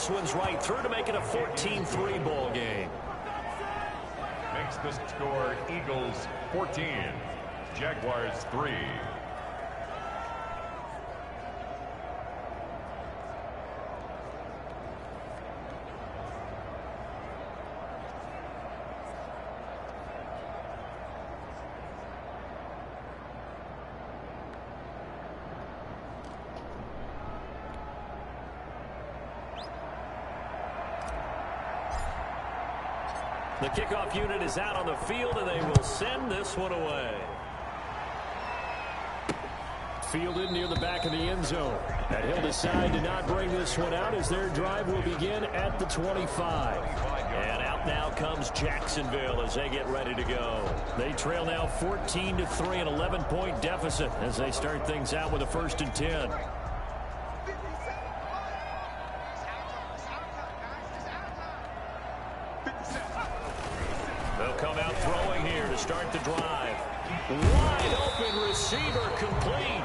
this one's right through to make it a 14-3 ball game. Makes the score Eagles 14, Jaguars 3. The kickoff unit is out on the field, and they will send this one away. Fielded near the back of the end zone. And he'll decide to not bring this one out as their drive will begin at the 25. And out now comes Jacksonville as they get ready to go. They trail now 14-3, an 11-point deficit as they start things out with a 1st and 10. They'll come out throwing here to start the drive. Wide open receiver complete.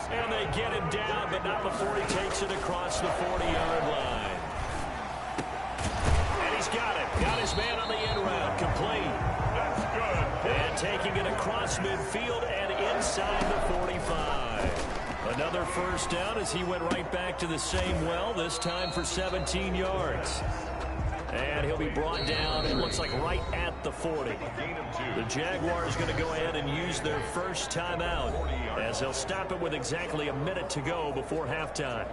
And they get him down, but not before he takes it across the 40-yard line. And he's got it. Got his man on the end route. Complete. That's good. And taking it across midfield and inside the 45. Another 1st down as he went right back to the same well, this time for 17 yards. And he'll be brought down, it looks like right at the 40. The Jaguars going to go ahead and use their first timeout as they'll stop it with exactly a minute to go before halftime.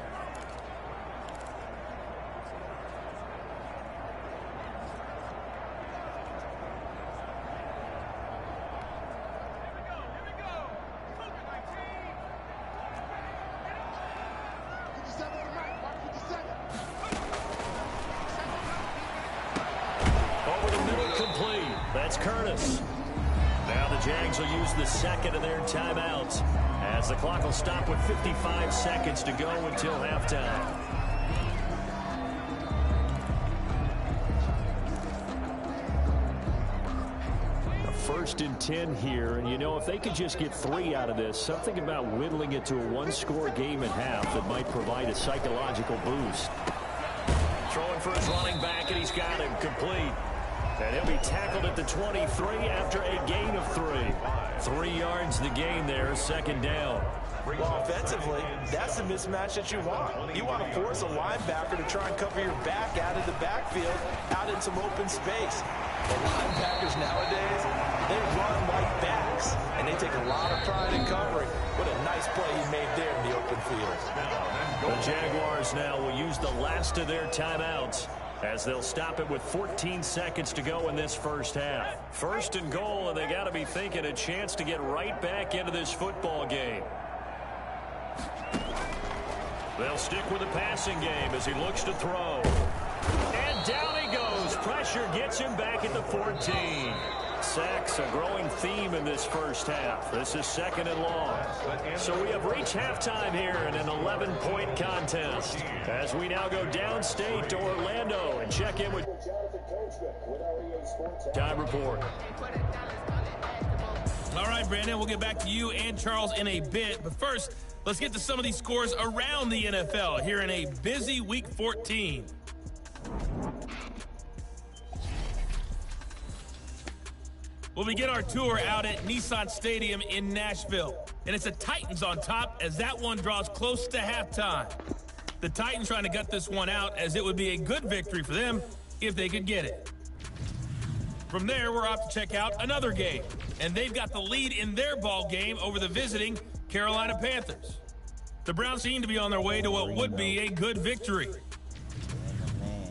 Now the Jags will use the second of their timeouts as the clock will stop with 55 seconds to go until halftime. A 1st and 10 here, and you know, if they could just get 3 out of this, something about whittling it to a 1-score game at half that might provide a psychological boost. Throwing for his running back, and he's got him complete. And he'll be tackled at the 23 after a gain of 3. 3 yards the gain there, 2nd down. Well, offensively, that's the mismatch that you want. You want to force a linebacker to try and cover your back out of the backfield, out in some open space. The linebackers nowadays, they run like backs, and they take a lot of pride in covering. What a nice play he made there in the open field. The Jaguars now will use the last of their timeouts as they'll stop it with 14 seconds to go in this 1st half. 1st and goal, and they got to be thinking a chance to get right back into this football game. They'll stick with the passing game as he looks to throw. And down he goes. Pressure gets him back at the 14. Sacks, a growing theme in this 1st half. This is 2nd and long. So we have reached halftime here in an 11-point contest as we now go downstate to Orlando and check in with Time Report. All right, Brandon, we'll get back to you and Charles in a bit. But first, let's get to some of these scores around the NFL here in a busy Week 14. We'll begin our tour out at Nissan Stadium in Nashville. And it's the Titans on top as that one draws close to halftime. The Titans trying to gut this one out as it would be a good victory for them if they could get it. From there, we're off to check out another game. And they've got the lead in their ball game over the visiting Carolina Panthers. The Browns seem to be on their way to what would be a good victory.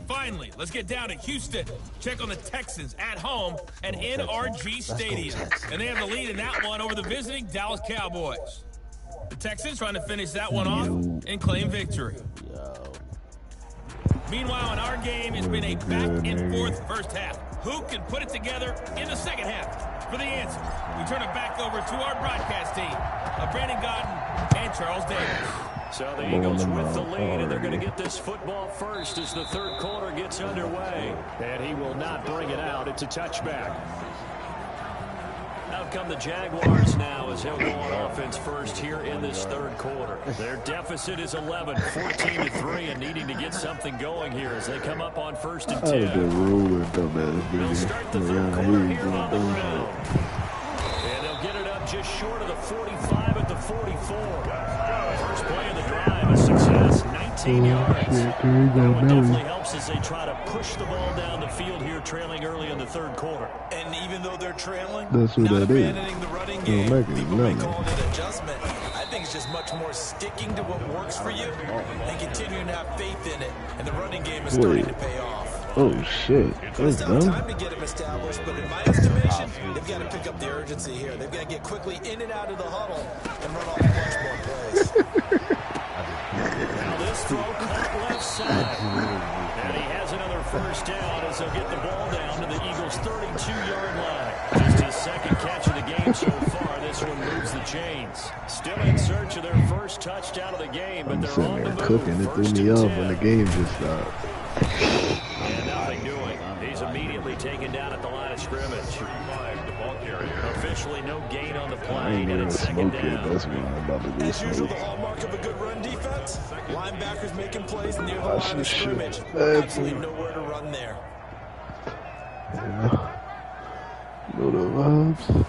Finally, let's get down to Houston. Check on the Texans at home at NRG Stadium. And they have the lead in that one over the visiting Dallas Cowboys. The Texans trying to finish that one off and claim victory. Meanwhile, in our game, it's been a back-and-forth 1st half. Who can put it together in the 2nd half? For the answer, we turn it back over to our broadcast team of Brandon Godden and Charles Davis. So the Eagles with the lead, and they're going to get this football first as the 3rd quarter gets underway. And he will not bring it out. It's a touchback. Out come the Jaguars now as he'll go on offense first here in this third quarter. Their deficit is 11, 14-3, and needing to get something going here as they come up on 1st and 10. They'll start the third quarter here on the ground. And they'll get it up just short of the 45 at the 44. First play of the drive, a success, 19 yards. That one definitely helps as they try to push the ball down the field here, trailing early in the third quarter. And even though they're trailing, that's what not that abandoning is. the running game, people may call it an adjustment. I think it's just much more sticking to what works for you and continuing to have faith in it. And the running game is starting to pay off. Oh, shit. It's still time to get them established, but in my estimation, they've got to pick up the urgency here. They've got to get quickly in and out of the huddle and run off much more plays. Now this throw caught left side. And he has another first down as they'll get the ball down to the Eagles' 32-yard line. Just his second catch of the game so far. This one moves the chains. Still in search of their first touchdown of the game, but they're on the move. Cooking. It threw me off when the game just stopped. And nothing doing. He's immediately taken down at the line of scrimmage. Officially no gain on the play, and it's second down. That's what I'm about to do. As usual, the hallmark of a good run defense, linebackers making plays near the line of scrimmage. Absolutely nowhere to run there. Yeah. Know the vibes.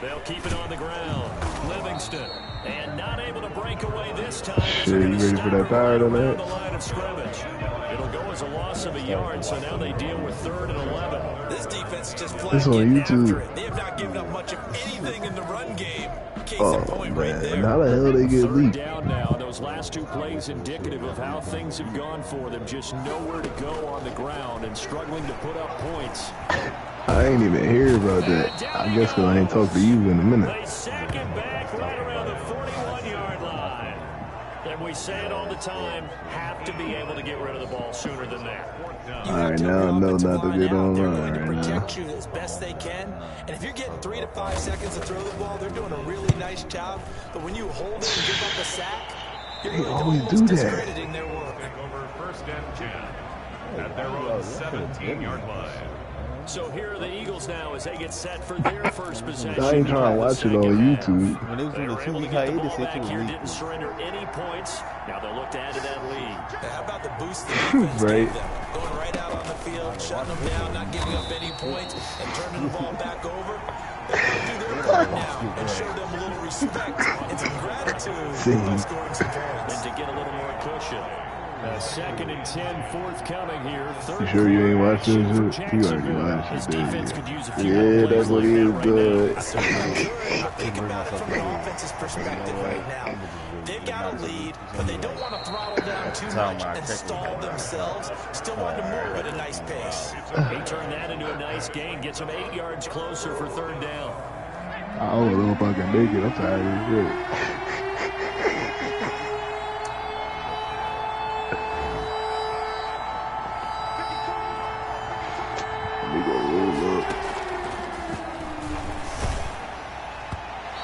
They'll keep it on the ground. Livingston. And not able to break away this time. Shit, you ready for that power tonight? The line of scrimmage. It'll go as a loss of a yard, so now they deal with 3rd and 11. This defense just flat this on YouTube. They have not given up much of anything in the run game. Case Oh, in point man. right there. How the hell they get 3rd leaked? down now. Those last 2 plays indicative of how things have gone for them. Just nowhere to go on the ground and struggling to put up points. I ain't even hear about that. I guess because I ain't talked to you in a minute. They sack it back right around the 41-yard line. And we say it all the time, have to be able to get rid of the ball sooner than that. Alright, now I know not to get on They're run going to right now. protect you as best they can. And if you're getting 3 to 5 seconds to throw the ball, they're doing a really nice job. But when you hold it and give up a sack, you're really always almost do that. discrediting their work. Over 1st and 10 at their own 17-yard line. So here are the Eagles now as they get set for their first possession. I ain't trying to watch it on YouTube. When it was in the They were able to 2-week get the hiatus, ball they back took a here, week. didn't surrender any points. Now they'll look to add to that lead. How about the boost the defense Right. gave them? Going right out on the field, shutting them down, not giving up any points, and turning the ball back over. They're going to do their part now and show them a little respect and some gratitude by scoring some points. And to get a little more cushion. 2nd and 10 forthcoming here. You sure you ain't watching this? You already watched His it, defense didn't could use a you? few Yeah, more that's plays what he is like good. that right now. Think about it from an offense's perspective right now. They've got a lead, but they don't want to throttle down too much and stall themselves. Still want to move at a nice pace. He turned that into a nice gain. Gets him 8 yards closer for 3rd down. I don't know if I can make it. I'm tired of this. We go roll up.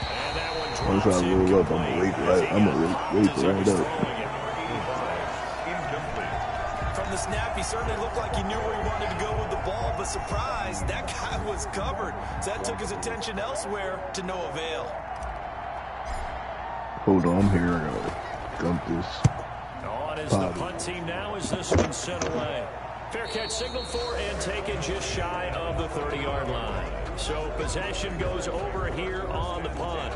And that one Once drops I roll up, I'm incomplete. gonna wake right up. From the snap, he certainly looked like he knew where he wanted to go with the ball, but surprise, that guy was covered. So that took his attention elsewhere to no avail. Hold on, I'm here. I gotta dump this. On is the punt team now as this one set away. Fair catch signaled for and taken just shy of the 30-yard line. So possession goes over here on the punt.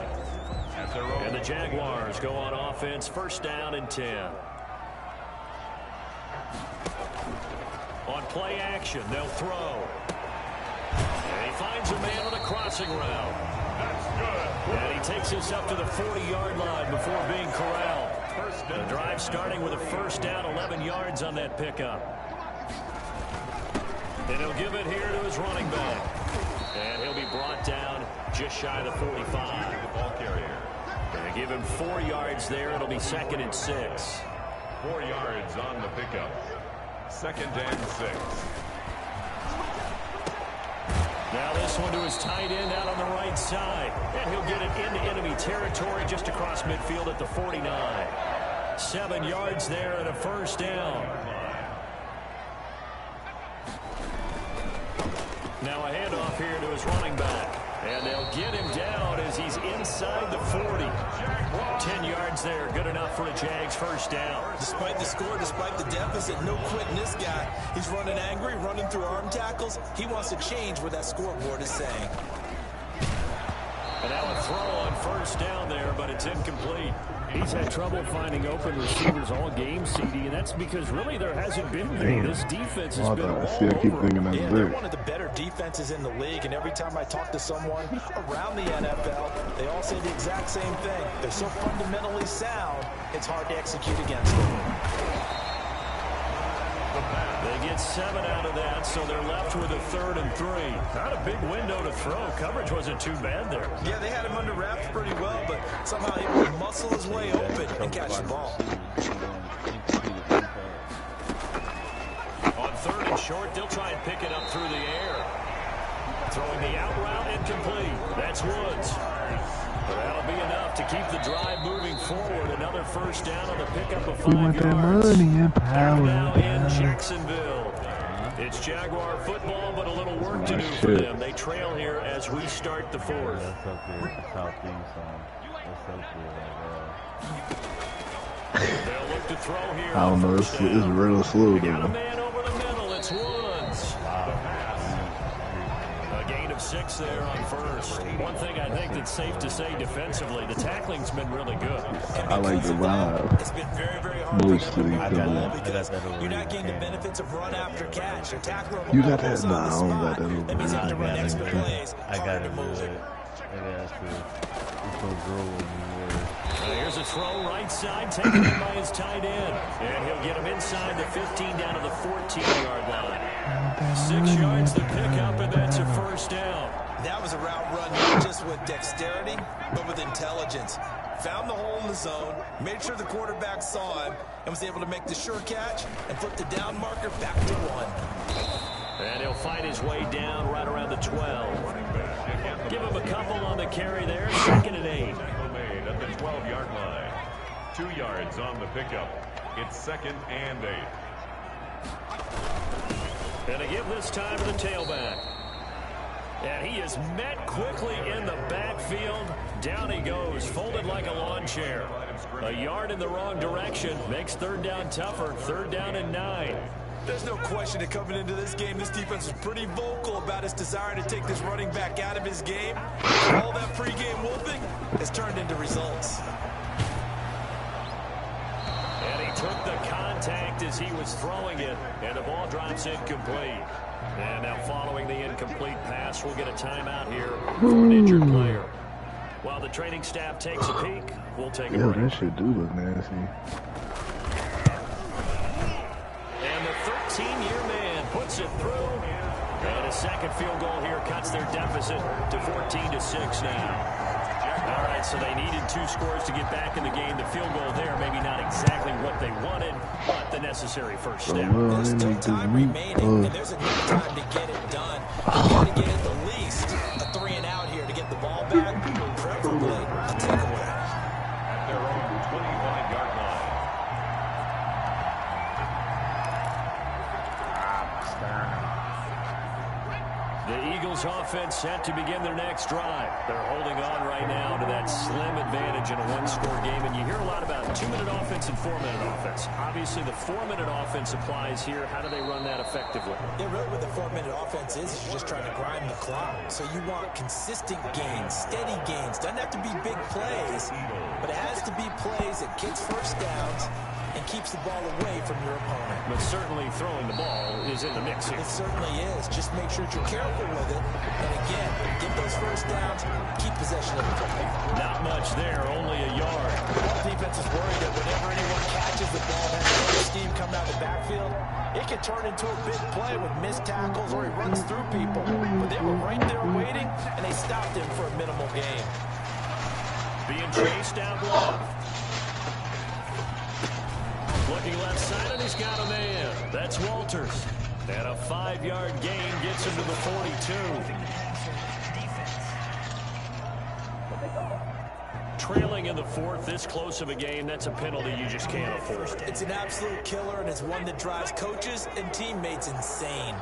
And the Jaguars go on offense, 1st down and 10. On play action, they'll throw. And he finds a man on a crossing route. And he takes us up to the 40-yard line before being corralled. The drive starting with a 1st down, 11 yards on that pickup. And he'll give it here to his running back. And he'll be brought down just shy of the 45. The ball carrier. And give him 4 yards there. It'll be 2nd and 6. 4 yards on the pickup. 2nd and 6. Now this one to his tight end out on the right side. And he'll get it into enemy territory just across midfield at the 49. 7 yards there and a 1st down. Now a handoff here to his running back. And they'll get him down as he's inside the 40. 10 yards there, good enough for a Jags first down. Despite the score, despite the deficit, no quitting this guy. He's running angry, running through arm tackles. He wants to change what that scoreboard is saying. And now a throw on first down there, but it's incomplete. He's had trouble finding open receivers all game, CD, and that's because really there hasn't been any. This defense has been all over. Yeah, they're one of the better defenses in the league, and every time I talk to someone around the NFL, they all say the exact same thing. They're so fundamentally sound, it's hard to execute against them. They get 7 out of that, so they're left with a 3rd and 3. Not a big window to throw. Coverage wasn't too bad there. Yeah, they had him under wraps pretty well, but somehow he would muscle his way open and catch the ball. On 3rd and short, they'll try and pick it up through the air. Throwing the out route incomplete. That's Woods. But that'll be enough to keep the drive moving forward. Another first down on the pickup of 5 yards. We want that money and power. Now in Jacksonville. It's Jaguar football, but a little work to do for them. They trail here as we start the 4th. They'll look to throw here. I don't know. It's real slow, Got a though. man over the middle. It's Woods. A gain of 6 there on first. One thing I think that's safe to say defensively, the tackling's been really good. I like the vibe. It's been very, very hard for Mostly, them to move the ball because you're not getting the benefits of run after catch. Your tackler You got that? Nah, I don't got that over That means you have to run there. extra plays. I got to it. move it. Here's a throw right side, taken in by his tight end. And he'll get him inside the 15 down to the 14-yard line. 6 yards the pickup, and that's a first down. That was a route run not just with dexterity, but with intelligence. Found the hole in the zone, made sure the quarterback saw him, and was able to make the sure catch and flip the down marker back to 1. And he'll fight his way down right around the 12. Give him a couple on the carry there. 2nd and 8. Made at the 12-yard line. 2 yards on the pickup. It's 2nd and 8. And a give this time to the tailback. And he is met quickly in the backfield. Down he goes, folded like a lawn chair. A yard in the wrong direction makes 3rd down tougher. 3rd down and 9. There's no question that coming into this game, this defense was pretty vocal about its desire to take this running back out of his game. All that pregame wolfing has turned into results. And he took the contact as he was throwing it, and the ball drops incomplete. And now following the incomplete pass, we'll get a timeout here for an injured player. While the training staff takes a peek, we'll take a Yo, break. that shit do look nasty. And the 13-year man puts it through. And a second field goal here cuts their deficit to 14-6 now. All right, so they needed 2 scores to get back in the game. The field goal there, maybe not exactly what they wanted, but the necessary first step. There's still time remaining, and there's enough time to get it done. You got to get at the least a 3 and out here to get the ball back, preferably a takeaway. At their own 25-yard line. The Eagles offense set to begin their next drive. They're holding on right now to that slim advantage in a 1-score game. And you hear a lot about 2-minute offense and 4-minute offense. Obviously, the 4-minute offense applies here. How do they run that effectively? Yeah, really what the 4-minute offense is you're just trying to grind the clock. So you want consistent gains, steady gains. Doesn't have to be big plays, but it has to be plays that gets first downs and keeps the ball away from your opponent. But certainly throwing the ball is in the mix here. It certainly is. Just make sure that you're careful with it. And again, get those first downs, keep possession of the ball. Not much there, only a yard. All defense is worried that whenever anyone catches the ball, has no steam coming out of the backfield, it can turn into a big play with missed tackles or he runs through people. But they were right there waiting, and they stopped him for a minimal gain. Being chased out left. Looking left side, and he's got a man. That's Walters. And a 5-yard gain gets him to the 42. Trailing in the 4th, this close of a game, that's a penalty you just can't afford. It's an absolute killer, and it's one that drives coaches and teammates insane.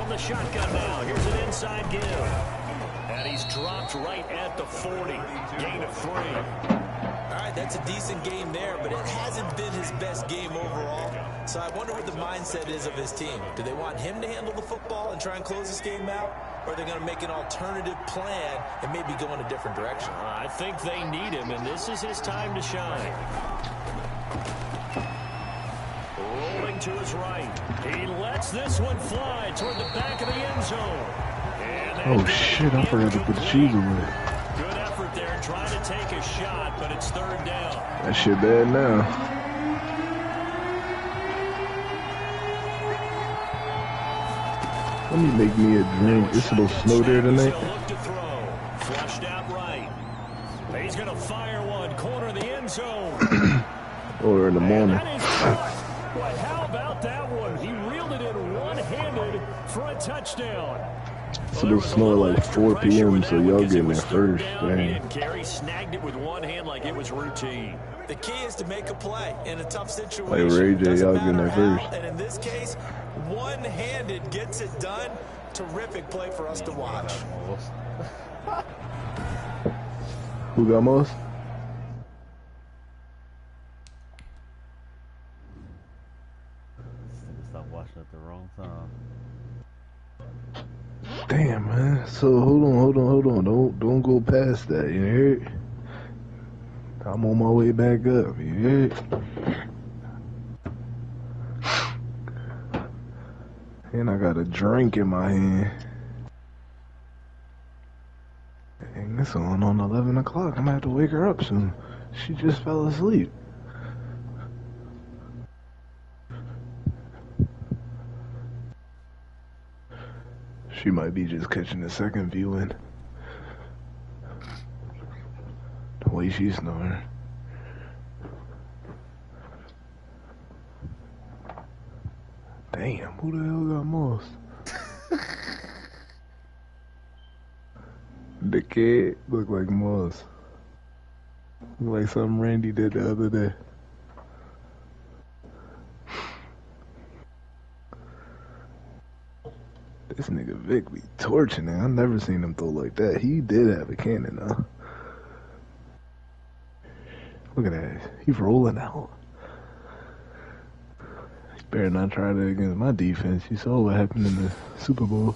from the shotgun now. Here's an inside give. And he's dropped right at the 40. Gain of 3. All right, that's a decent game there, but it hasn't been his best game overall. So I wonder what the mindset is of his team. Do they want him to handle the football and try and close this game out? Or are they going to make an alternative plan and maybe go in a different direction? I think they need him, and this is his time to shine. Rolling to his right. He lets this one fly toward the back of the end zone. Oh, shit, I forgot to put the shoes away. Good effort there trying to take a shot, but it's 3rd down. That shit bad now. Let me make me a drink. It's supposed to snow there tonight. Look to throw. Flushed out right. He's going to fire one. Corner of the end zone. Or in the morning. Well, how about that one? He reeled it in one-handed for a touchdown. It's supposed to snow at like 4 p.m., so y'all getting there first. Dang. Gary snagged it with one hand like it was routine. The key is to make a play in a tough situation. Like Ray J, y'all getting there first. And in this case, one-handed gets it done. Terrific play for us to watch. Who got most? Stop watching at the wrong time. Damn, man. So hold on. Don't go past that. You heard? I'm on my way back up. You heard? And I got a drink in my hand. And it's on 11 o'clock. I'm gonna have to wake her up soon. She just fell asleep. She might be just catching the second viewing. The way she's snoring. Damn, who the hell got moss? The kid look like moss. Look like something Randy did the other day. This nigga Vick be torching it. I never seen him throw like that. He did have a cannon though. Look at that. He's rolling out. He better not try that against my defense. You saw what happened in the Super Bowl.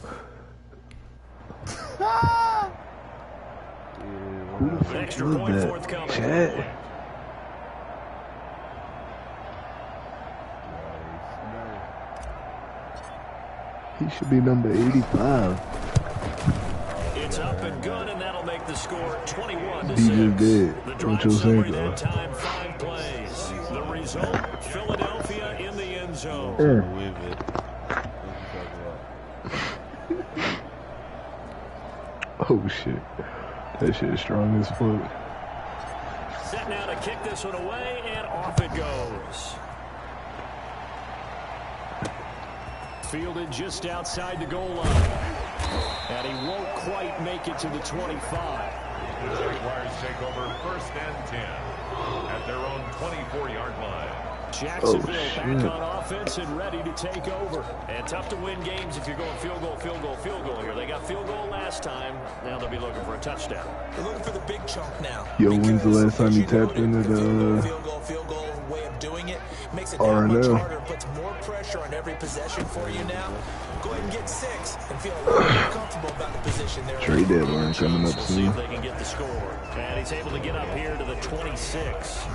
Who the fuck was that? Chad? He should be number 85. It's up and good, and that'll make the score 21-6. He just did. The What drive you summary think, that time, 5 plays. The result, Philadelphia in the end zone. Oh shit. That shit is strong as fuck. Set now to kick this one away, and off it goes. Fielded just outside the goal line. And he won't quite make it to the 25. The Jaguars take over 1st and 10 at their own 24-yard line. Jacksonville back on offense and ready to take over. And tough to win games if you're going field goal here. They got field goal last time. Now they'll be looking for a touchdown. They're looking for the big chunk now. Yo, when's the last time you tapped into the field goal way of doing it? Makes it RML. much harder and puts more pressure on every possession for you now. Go ahead and get 6 and feel a little more comfortable about the position there. trade deadline coming up We'll see soon? if they can get the score. And he's able to get up here to the 26.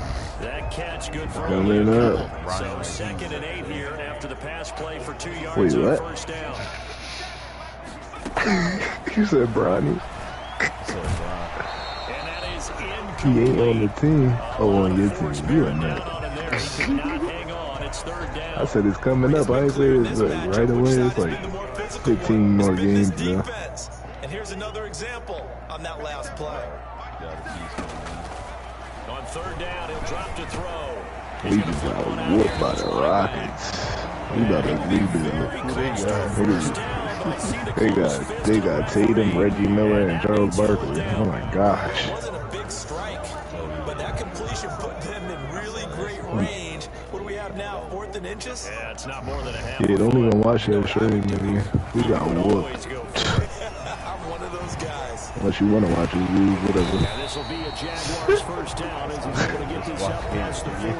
That catch good for only a couple. So 2nd and 8 here after the pass play for 2 yards Wait, on what? 1st down. You said Bronny. And that is He ain't incomplete. on the team. Oh, on your team. You on that. He could not hang on. It's 3rd down. I said it's coming up. I ain't say it's like right away. It's like 15 more games, bro. And here's another example on that last play. On 3rd down, he'll drop to throw. We just got whooped by the Rockets. We about to leave it. They got Tatum, Reggie Miller, and Charles Barkley. Oh my gosh. It wasn't a big strike, but that completion put them in really great range. What do we have? have now? 4th and inches? Yeah, it's not more than a half. Yeah, don't even watch that stream, nigga. We got whooped. I'm one of those guys. Unless you want to watch it, whatever. And this will be a Jaguars first down as he's able to get this up past the 40.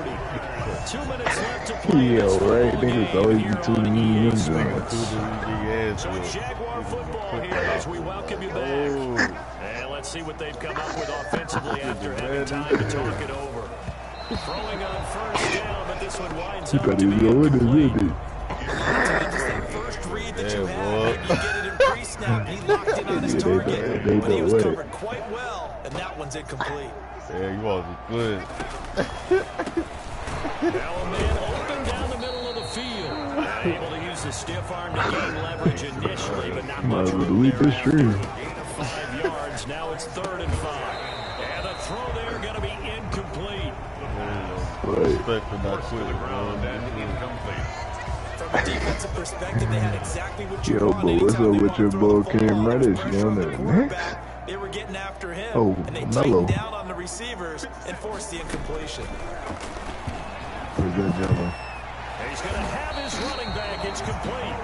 2 minutes left to play. Yo, right? Niggas always be tuning in. So it's Jaguar football here as we welcome you back. And let's see what they've come up with offensively after having time to talk it over. Throwing on first down, but this one winds up to be incomplete. First read that you had, you get it in pre-snap, he locked in on his target, but he was covered quite well, and that one's incomplete. Yeah, you all good. Now a man open down the middle of the field. Able to use the stiff arm to gain leverage initially, but not much room there. Gain of 5 yards, now it's 3rd and 5. And the throw there going to be incomplete. Respect for not quitting, Incomplete. From a defensive perspective, they had exactly what you wanted. Yo, but what's up with your boy Cam Reddish? They were getting after him, and they Mellow. tightened down on the receivers and forced the incompletion. Where's that gentleman? He's going to have his running back. It's complete.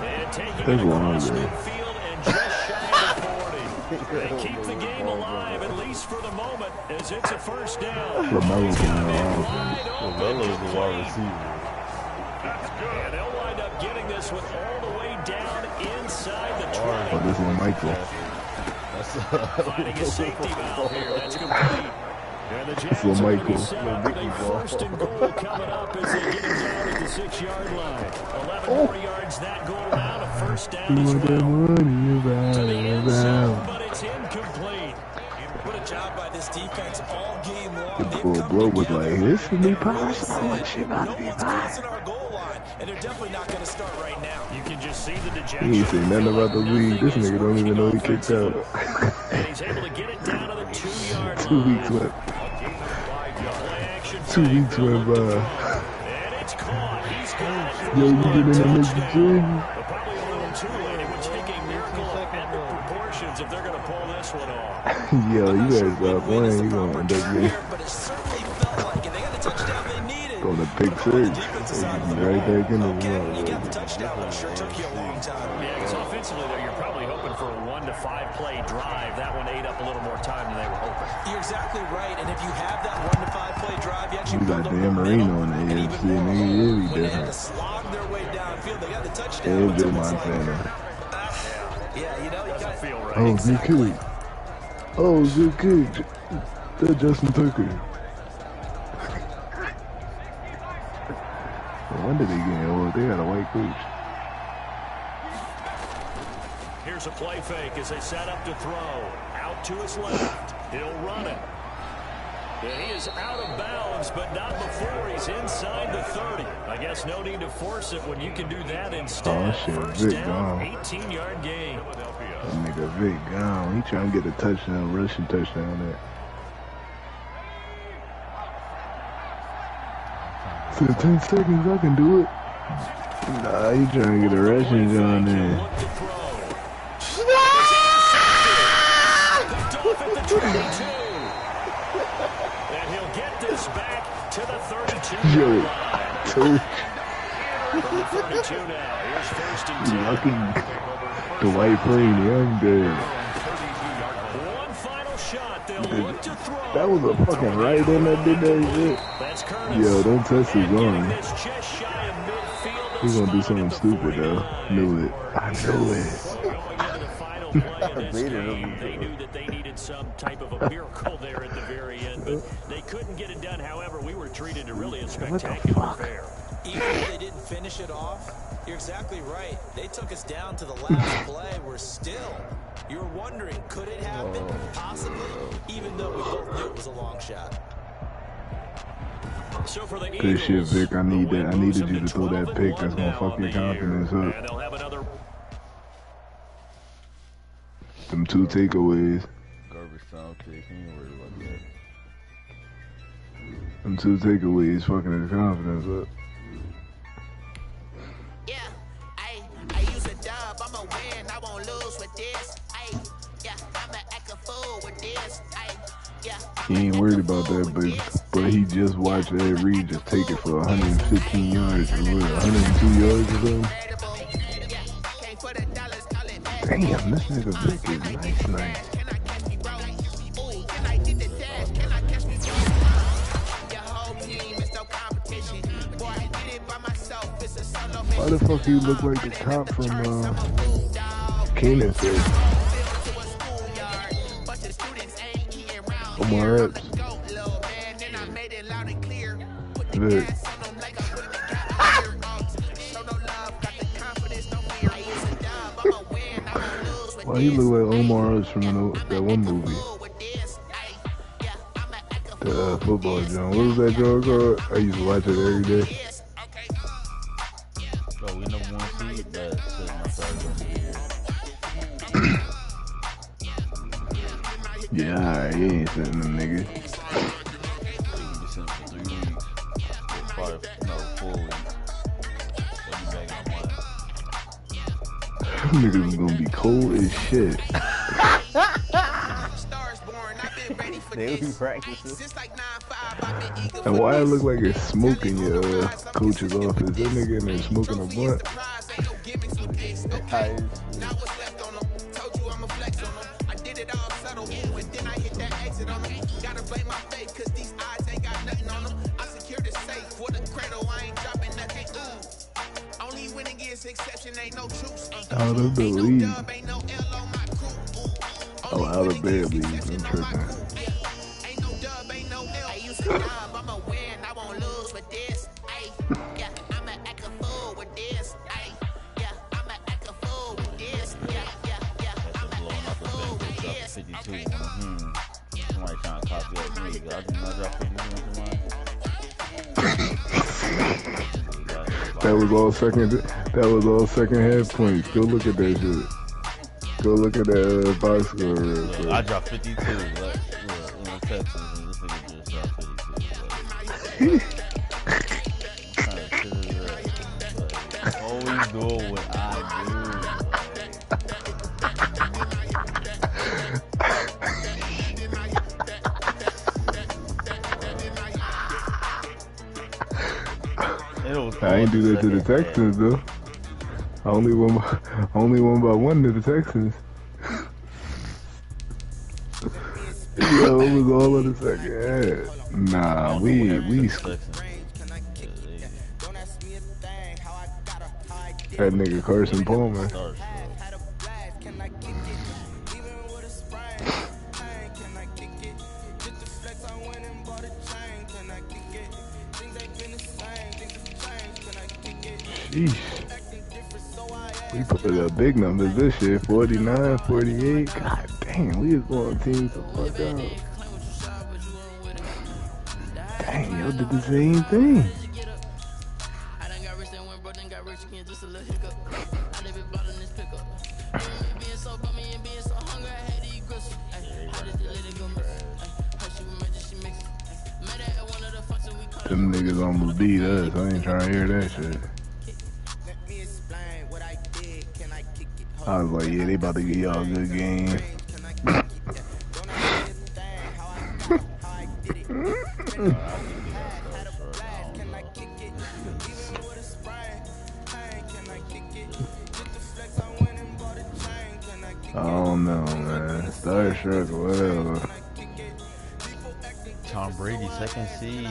And taking There's it one across there. midfield and just shy of 40. They keep the game alive, at least for the moment, as it's a first down. LaMelo's He's on gonna the be offense. wide open, LaMelo's the wide complete. receiver. And they'll wind up getting this one all the way down inside the 20. Oh, this one Michael. Finding a safety valve here. That's complete. And the Jags Little are gonna be Michael. set up with a 1st and goal coming up as they get him down at the 6-yard line. 11 more yards that go around. A first down as well. To the end zone, but it's incomplete. What a job by this defense all game long. The They've full come blow was together. like, this is me They really possible. said, Shit about no to be one's fine. crossing our goal line, and they're definitely not going to start right now. You can just see the dejection. He ain't say nothing about the league. This nigga don't even know he kicked out. And he's able to get it down to the 2-yard line. 2 weeks left. Play action 2 weeks went by. and it's caught. He's got it. Yo, you get in the mix between. But probably a little too late. It would take a miracle of epic proportions if they're going to pull this one off. Yo, you guys stop playing. You gonna end up getting But it certainly felt like it. They got the touchdown they needed. on the pick six. Right back in the Okay, you wall. got the touchdown, but it sure took you a long time. Yeah, because offensively, though, you're probably hoping for a 1 to 5 play drive. That one ate up a little more time than they were hoping. You're exactly right, and if you have that 1 to 5 play drive, you actually You got build up Dan Marino momentum, on the and AFC, even more nigga, hope. yeah, he When they had different. to slog their way downfield, they got the touchdown. And It's Joe almost like, Montana. yeah, you know, you Doesn't got feel right. Oh, good kick. Oh, good kick. That's Justin Tucker. When did they get old? They got a white coach. Here's a play fake as they set up to throw. Out to his left. He'll run it. And he is out of bounds, but not before he's inside the 30. I guess no need to force it when you can do that instead. Oh, shit, First Vick down, gone. 18-yard gain. That nigga Vick gone. He trying to get a touchdown, rushing touchdown there. So 10 seconds, I can do it. Nah, he trying to get a rushing down there. Look to throw. Picked off at the 22. And he'll get this back to the 32. Yo, two. From the 32 now. Here's 1st and 10. Lucky Dwight Green, young dude. One final shot. They'll look to throw. That was a fucking right in that did that shit. That's Curtis. Yo, don't test his And getting arm. this just shy of midfield. He's gonna do something Spotted the stupid though. 49. Knew it. I knew it. Going into the final play of this game, they knew that they needed some type of a miracle there at the very end, but they couldn't get it done. However, we were treated to really a spectacular affair. even though they didn't finish it off, you're exactly right. They took us down to the last play. We're still. You're wondering, could it happen? Possibly, even though we both knew it was a long shot. So for the Good shit, Eagles, Vic. I need the that. I win moves needed you them to throw that 12-1 pick. That's gonna now fuck on your the year. confidence And up. they'll have another. Them 2 takeaways. Garbage time kick. He ain't worried about that. Them 2 takeaways fucking his confidence up. Yeah, I use a dub, I'ma win, I won't lose with this. Yeah, I'ma act a fool with this. Yeah. He ain't worried about that, but But he just watched Ed Reed just take it for 115 yards or what, 102 yards or something. Damn, this nigga Vick is nice. Why the fuck you look like the cop from Keenan said? Omar Epps. Vick. Why he look like Omar Epps from that one movie? The football joint. What was that joint called? I used to watch it every day. So we number 1 seed, but yeah, alright, he ain't sitting them niggas. Them niggas is gonna be cold as shit. They be practicing. And why it look like it's smoking your coach's office? That nigga in there smoking a blunt. Out of the league. Oh, out of bed league. I'm tripping. Somebody trying to copy up me. I did not drop 52 That was all second half points. Go look at that shit. Go look at that box score real quick. I dropped 52. Look, in the Texans, and this nigga just dropped 52. Always doing what I do. I ain't do that to the Texans though. I only won by 1 to the Texans. Yo, it was all in the second half. Nah, we that nigga Carson Palmer. Sheesh. We put up big numbers this year, 49, 48. God damn, we was going teams to fuck out. Dang, y'all did the same thing. Them niggas almost beat us. I ain't trying to hear that shit. I was like, yeah, they about to get y'all a good game. I don't know, man. Starstruck or whatever. Tom Brady, second seed.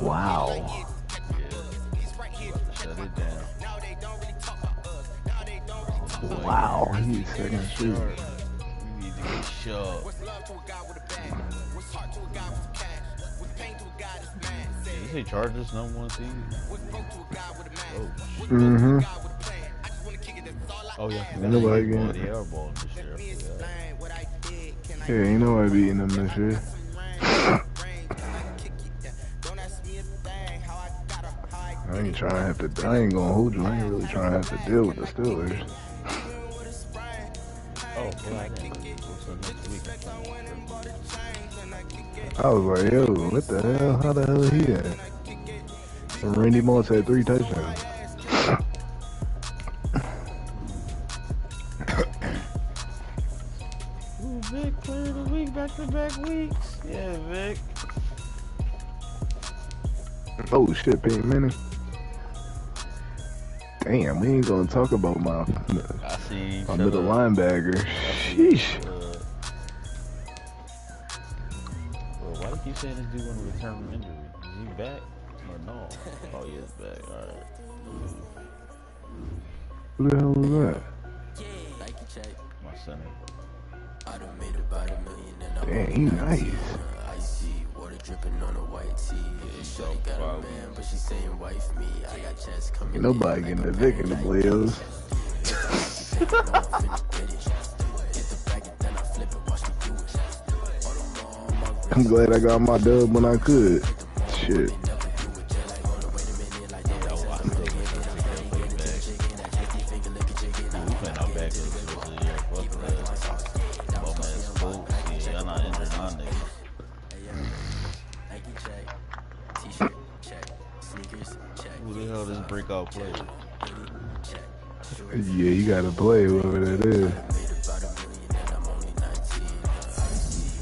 Wow. Shut it down. Wow, he's second seed. We need to get shoved. Did you say Chargers number 1 seed? Mm-hmm. Oh yeah. Ain't nobody getting it. The air ball this year. Yeah, ain't nobody beating them this year. I ain't gonna hold you. I ain't really trying to have to deal with the Steelers. Oh, well, next week. I was like, yo, what the hell? How the hell he at? And Randy Moss had 3 touchdowns. Ooh, Vick Yeah, Vick. Oh shit, Peyton Manning. Damn, we ain't gonna talk about my middle linebacker. Sheesh. Well, why do you keep saying this dude want to return from injury? Is he back or no? Oh, he is back. All right. Who the hell was that? My center. Damn, he nice. Ain't nobody getting the Vick in the playoffs. I'm glad I got my dub when I could. Shit. Who the hell this breakout player? Yeah, you gotta play whoever that is.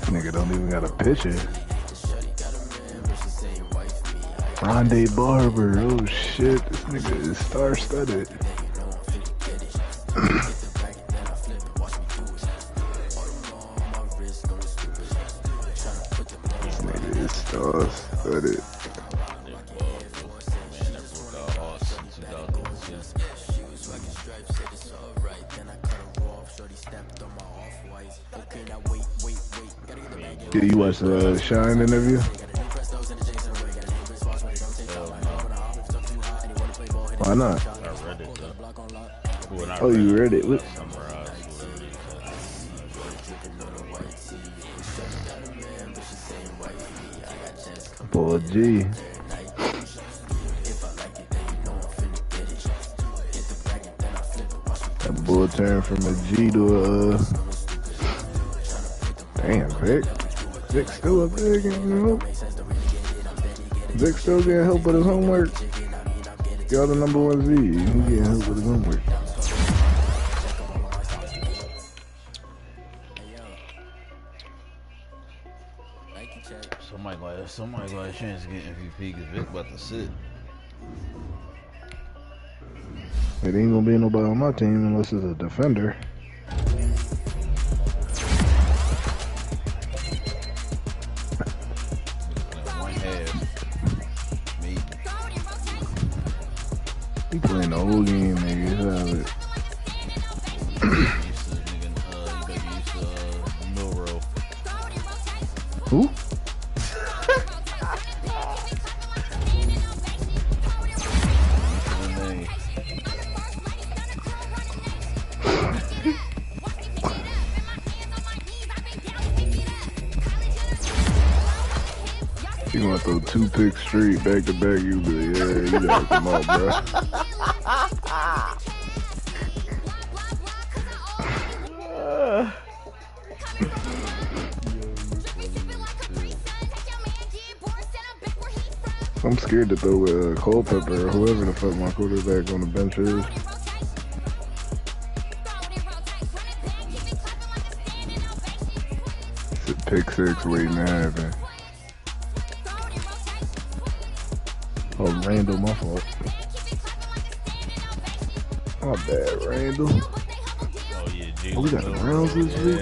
Nigga don't even got a pitcher. Rondé Barber, oh shit, this nigga is star-studded. This nigga is star-studded. Yeah, you watched the Shine interview? Why not? I read it though. Oh, you read it? What? Boy, G. That boy turned from a G to a damn, Vick. Vick still up there getting help. Vick still getting help with his homework. Y'all the number one Z. He getting help with his homework. Somebody got a chance to get MVP because Vick about to sit. It ain't gonna be nobody on my team unless it's a defender. He playing the whole game, nigga. Have it. Who? You gonna throw 2 picks straight back to back? You be like, yeah, you gotta come out, bro. I'm scared to throw a Culpepper or whoever the fuck my quarterback on the bench is. It's a pick 6 waiting to happen. Oh, Randall, my fault. My bad, Randall. Oh, yeah, oh, we got the Browns this week?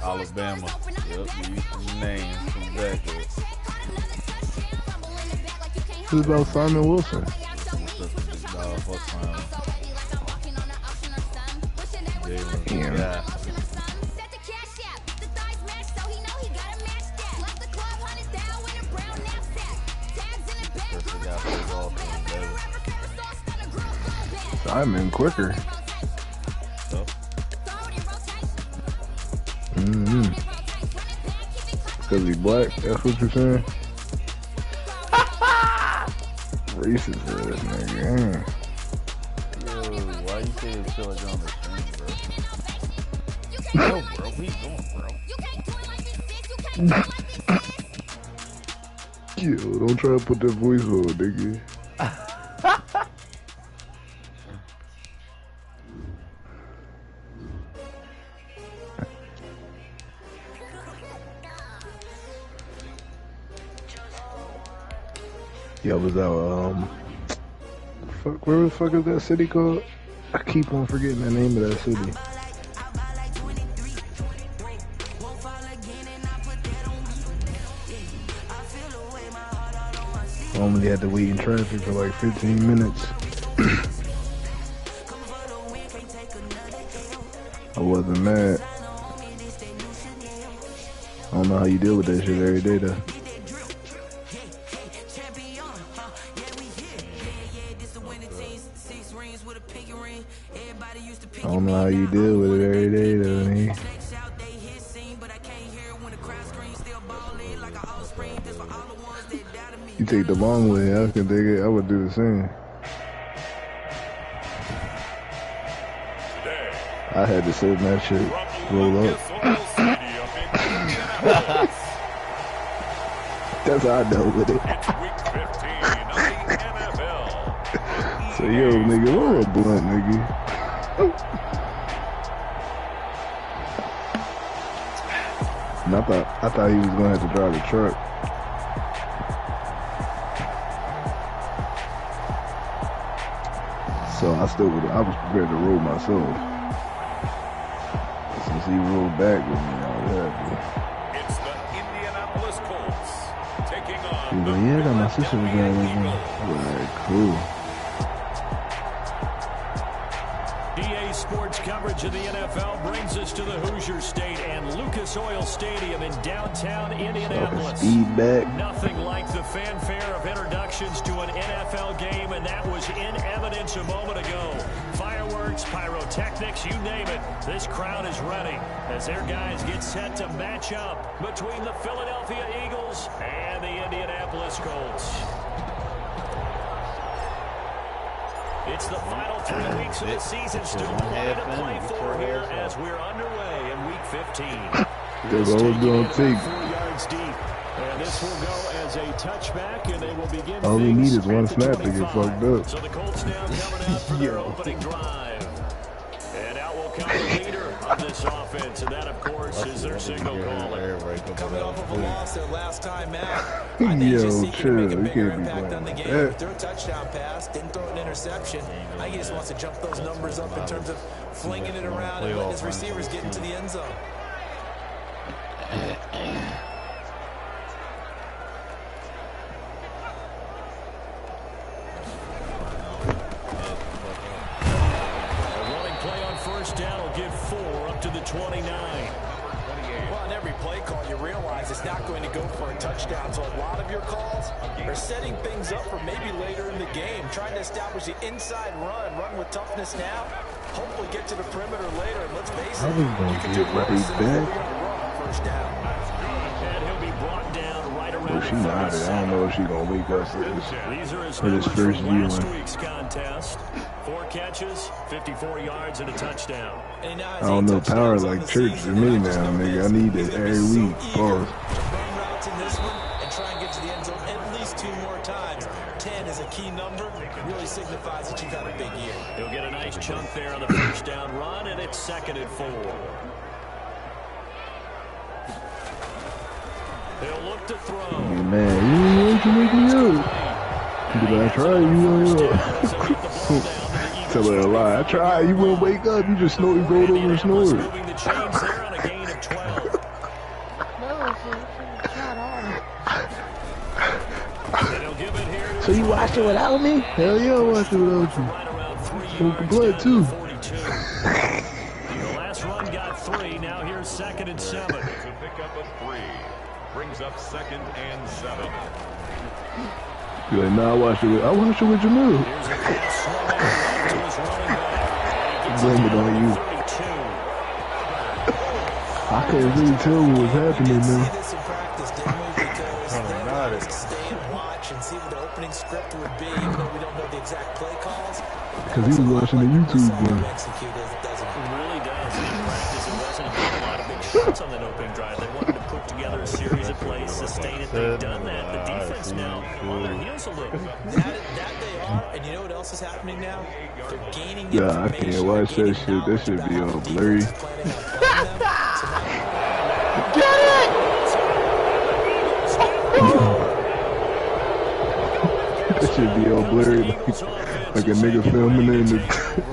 Alabama. Yep, you names from back there. Who's about Simon Wilson? Damn. Yeah. Simon quicker. Cause he black, that's what you're saying? Racist ass nigga. Yo, why you say it's still like on the screen, bro? Yo, bro, what you doing, bro? Yo, don't try to put that voice on, nigga. Yeah, was out, fuck, where the fuck is that city called? I keep on forgetting the name of that city. I only had to wait in traffic for like 15 minutes. I wasn't mad. I don't know how you deal with that shit every day though. I don't know how you deal with it every day though, man. You take the long way, I can take it, I would do the same. I had to sit in that shit, roll up. That's how I dealt with it. So yo, nigga, roll a blunt, nigga. And I thought he was gonna have to drive the truck. So I was prepared to roll myself. Since he rolled back with me, I was happy. It's the Indianapolis Colts taking on. He was like, yeah, I got my sister together with me. Alright, cool. EA Sports coverage of the NFL brings us to the Hoosier State and Lucas Oil Stadium in downtown Indianapolis. Feedback. Nothing like the fanfare of introductions to an NFL game, and that was in evidence a moment ago. Fireworks, pyrotechnics, you name it. This crowd is ready as their guys get set to match up between the Philadelphia Eagles and the Indianapolis Colts. It's the final 3 weeks of the season, still plenty to play for here as we're underway in Week 15. That's all it's gonna take. 4 yards deep, and this will go as a touchback, and they will begin. All we need is one snap to get fucked up. So the Colts now coming out for their opening drive, and out will come the leader of this offense, and that, of course, is their signal caller. Coming off of a loss their last time out. Yo, chill. You can't be playing on the like game. that. Threw a touchdown pass, didn't throw an interception. I think he just wants to jump those numbers up in terms of flinging it around and letting his receivers get into the end zone. Down will give 4 up to the 29. Well, on every play call, you realize it's not going to go for a touchdown. So a lot of your calls are setting things up for maybe later in the game, trying to establish the inside run with toughness now. Hopefully get to the perimeter later. And let's face it, you can do worse than first down. And he'll be brought down right around. Well, she nodded. I don't know if she's gonna wake up for this first viewing. Last week's contest. 4 catches, 54 yards, and a touchdown. I don't know, power like church to me now, nigga. I need it every week. Pause. Run routes in this one and try and get to the end zone at least 2 more times. 10 is a key number. It really signifies that you've had a big year. He'll get a nice chunk there on the first down run, and it's 2nd and 4. He'll look to throw. Hey, man, you wake me up. Did I try? You wake up. Tell her a lie. I tried. You wouldn't wake up. You just snored, rolled over and snored. Moving the chains there on a gain of 12. So you watched it without me? Hell yeah, I watched it without you. Smoking blood too. The last run got 3. Now here's 2nd and 7. It's a pickup of 3. Brings up 2nd and 7. You're like, nah, I watched it with Jamil. Blame it on you. I couldn't really tell what was happening, man. Stay and watch and see what the opening script would be, even though we don't know the exact play calls. Because he was watching the YouTube one. It really does. In practice, it wasn't a lot of big shots on that opening drive. They wanted to put together a series of plays, sustain it. They've done that. The defense now on their heels a little. That they are, and you know what else is happening now? They're gaining Yeah, I can't watch that shit. That shit be all blurry. Get it! shit be all blurry, like a nigga filming in the.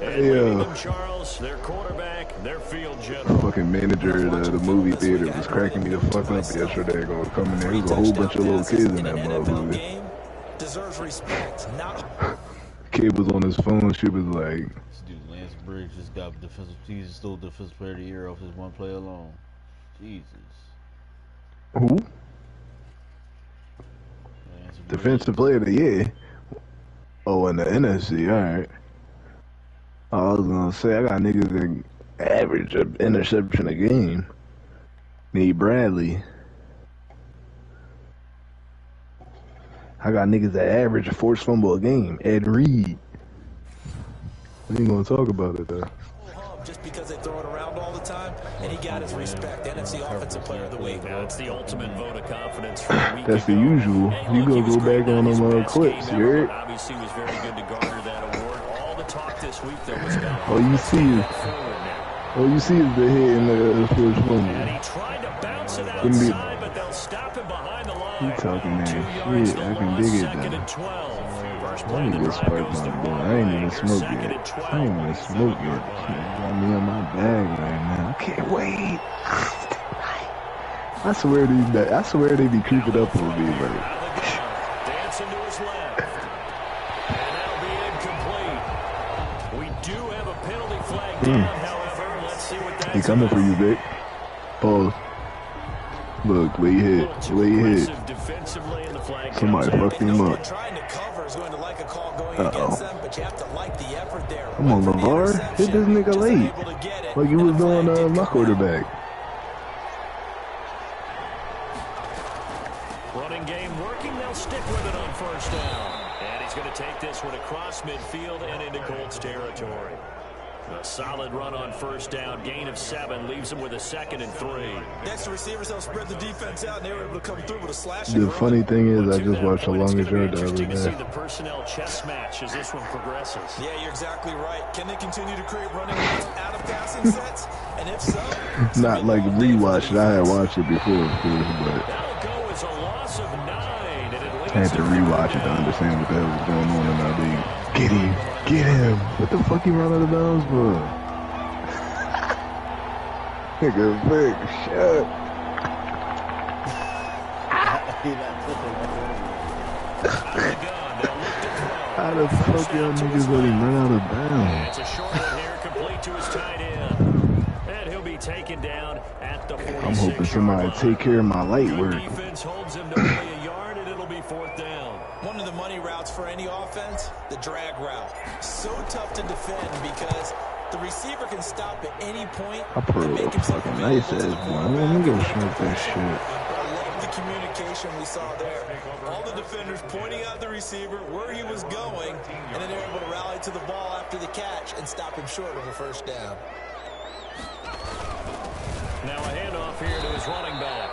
Yeah. Charles, their quarterback, their field The general. fucking manager at the movie theater was cracking me the fuck up yesterday. Gonna come in there, there was a whole bunch of little kids in that motherfucker. Deserves respect. Not. Kid was on his phone. She was like, This dude Lance Briggs just got defensive. He just stole defensive player of the year off his one play alone. Jesus. "Who? Defensive player of the year? Oh, in the NFC. All right. I was gonna say I got niggas that average an interception a game. Need Bradley. I got niggas that average a forced fumble a game. Ed Reed. We ain't gonna talk about it though. Just because they throw it around all the time, and he got his respect. NFC Offensive Player of the Week. That's the ultimate vote of confidence for the week. That's the usual. You go back on them clips, you heard? Obviously was very good to garner that award. All the talk this week though was about all you see is the hit in the first fumble. And he tried to bounce it outside, but they'll stop him behind the line. You talking that shit? I can dig it though. I ain't even spark my boy. I ain't even smoke yet. I ain't even smoke yet. Got me in my bag right now. I can't wait. I swear they be creeping up on me, like. Dancing to his left. And that'll be incomplete. We do have a penalty flag down, however. Let's see what that's. He coming for you, Vick. Pause. Look, where he hit. Defensively in the flag. Somebody fucked him up. Trying to cover is going to like a call going against them, but you have to like the effort there. Come on, LeVar. Hit this nigga late. Like you was doing my quarterback. Running game working. They'll stick with it on first down. And he's going to take this one across midfield and into Colts territory. A solid run on first down. Gain of 7 leaves him with a 2nd and 3. Next, the receivers help spread the defense out, and they were able to come through with a slash. The funny thing is, I just watched the longest yard the other Interesting to see day. the personnel chess match as this one progresses. Yeah, you're exactly right. Can they continue to create running lanes out of passing sets? And if so, Not like rewatch it. I had watched it before, of course, but That'll go as a loss of 9. And it I had to rewatch it to understand what the hell was going on in that league. Get him! Get him! What the fuck you run out of bounds for? Nigga, Vick, shut. How the fuck y'all niggas let him run out of bounds? It's a short one here, complete to his tight end. And he'll be taken down at the 46. I'm hoping somebody take care of my light work. Defense holds him to only a yard, and it'll be 4th down. one of the money routes for any offense, the drag route. So tough to defend because the receiver can stop at any point. I put it up fucking nice ass one. Let me go shrink that shit. I love the communication we saw there. All the defenders pointing out the receiver where he was going, and then they're able to rally to the ball after the catch and stop him short of a first down. Now a handoff here to his running back.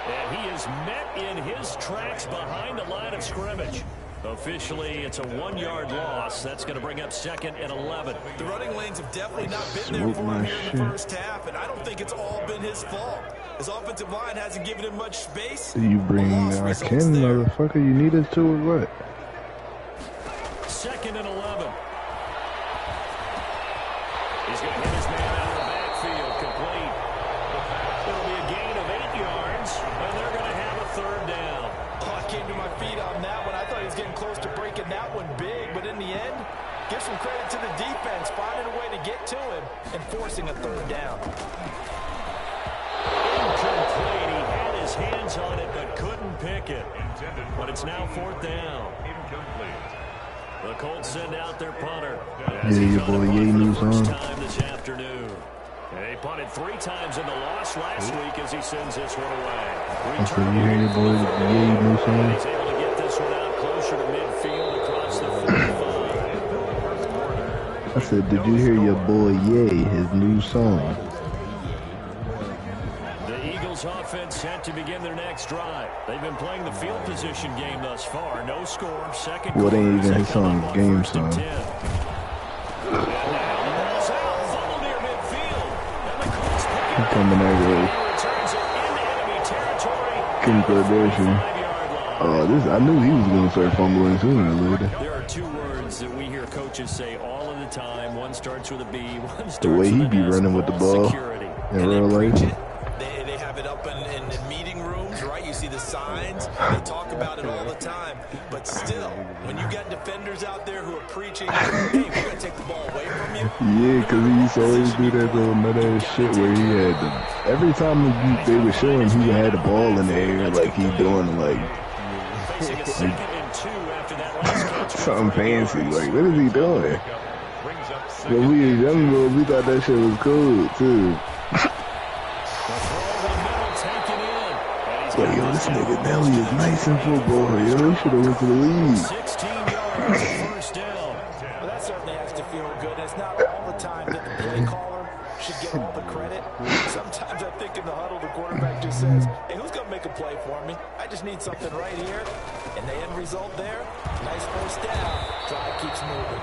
And he is met in his tracks behind the line of scrimmage. Officially, it's a 1-yard loss. That's going to bring up 2nd and 11. The running lanes have definitely not been there for him here in the first half, and I don't think it's all been his fault. His offensive line hasn't given him much space. You bring our Ken, motherfucker. You need us to or what? 2nd and 11. He's going to hit his man out of the backfield, complete. It'll be a gain of 8 yards, and they're going to have a 3rd down. Oh, I came to my feet on that one. I thought he was getting close to breaking that one big, but in the end, give some credit to the defense, finding a way to get to him and forcing a 3rd down. Incomplete. He had his hands on it, but couldn't pick it. But it's now 4th down. The Colts send out their punter. Yeah, your boy Ye moves on. Time this afternoon. They punted 3 times in the loss last week as he sends this one away. I said, you hear your boy Ye moves on? He's able to get this one out closer to midfield across the 45. I said, did you hear your boy Ye, his new song? The Eagles offense set to begin their next drive. They've been playing the field position game thus far. No score. 2nd. Well, they ain't even his song, game song. He coming that way. Kim Kardashian. I knew he was going to start fumbling sooner or later. There are two words that we hear coaches say all of the time. One starts with a B, one starts with an S. The way he be running with the ball security. in real life. They have it up in meeting rooms, right? You see the signs. They talk about it all the time. But still, when you got defenders out there who are preaching, hey, we're going to take the ball away from you. Yeah, because he used to always do that little nut-ass shit where he had the... Every time they would show him, he had the ball in the air like he doing, like something fancy. Like, what is he doing? When we was younger, we thought that shit was cool, too. But yo, this nigga Nelly is nice in football, yo. He should have went to the league. 16 yards, first down. Well, that certainly has to feel good. It's not all the time that the play caller should get all the credit. Sometimes I think in the huddle, the quarterback just says, hey, who's going to make a play for me? I just need something right here. And the end result there, nice first down. Drive keeps moving.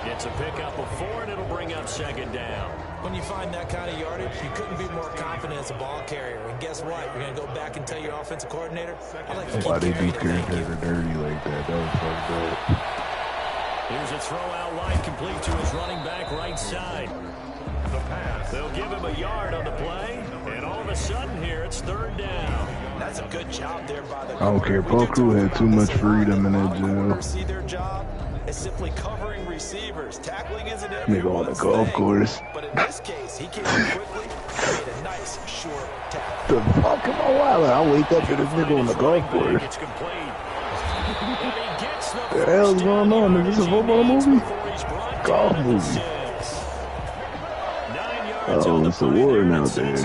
It's a pickup of 4, and it'll bring up second down. When you find that kind of yardage, you couldn't be more confident as a ball carrier. And guess what? You're going to go back and tell your offensive coordinator, I like to keep why they do carrying characters are dirty like that? That was fucked up. Here's a throw out wide, complete to his running back right side. They'll give him a yard on the play, and all of a sudden here it's third down. That's a good job there by the I don't care. Paul Crew had too much freedom in that jail. See their job is simply covering receivers. Tackling isn't Nigga on the golf course. But in this case, he came in quickly and made a nice, short tackle. The fuck am I wild? I'll wake up to this nigga on the golf course. It's complete. The hell's going on? Is this a football movie? Golf movie. Uh-oh, it's a war now there.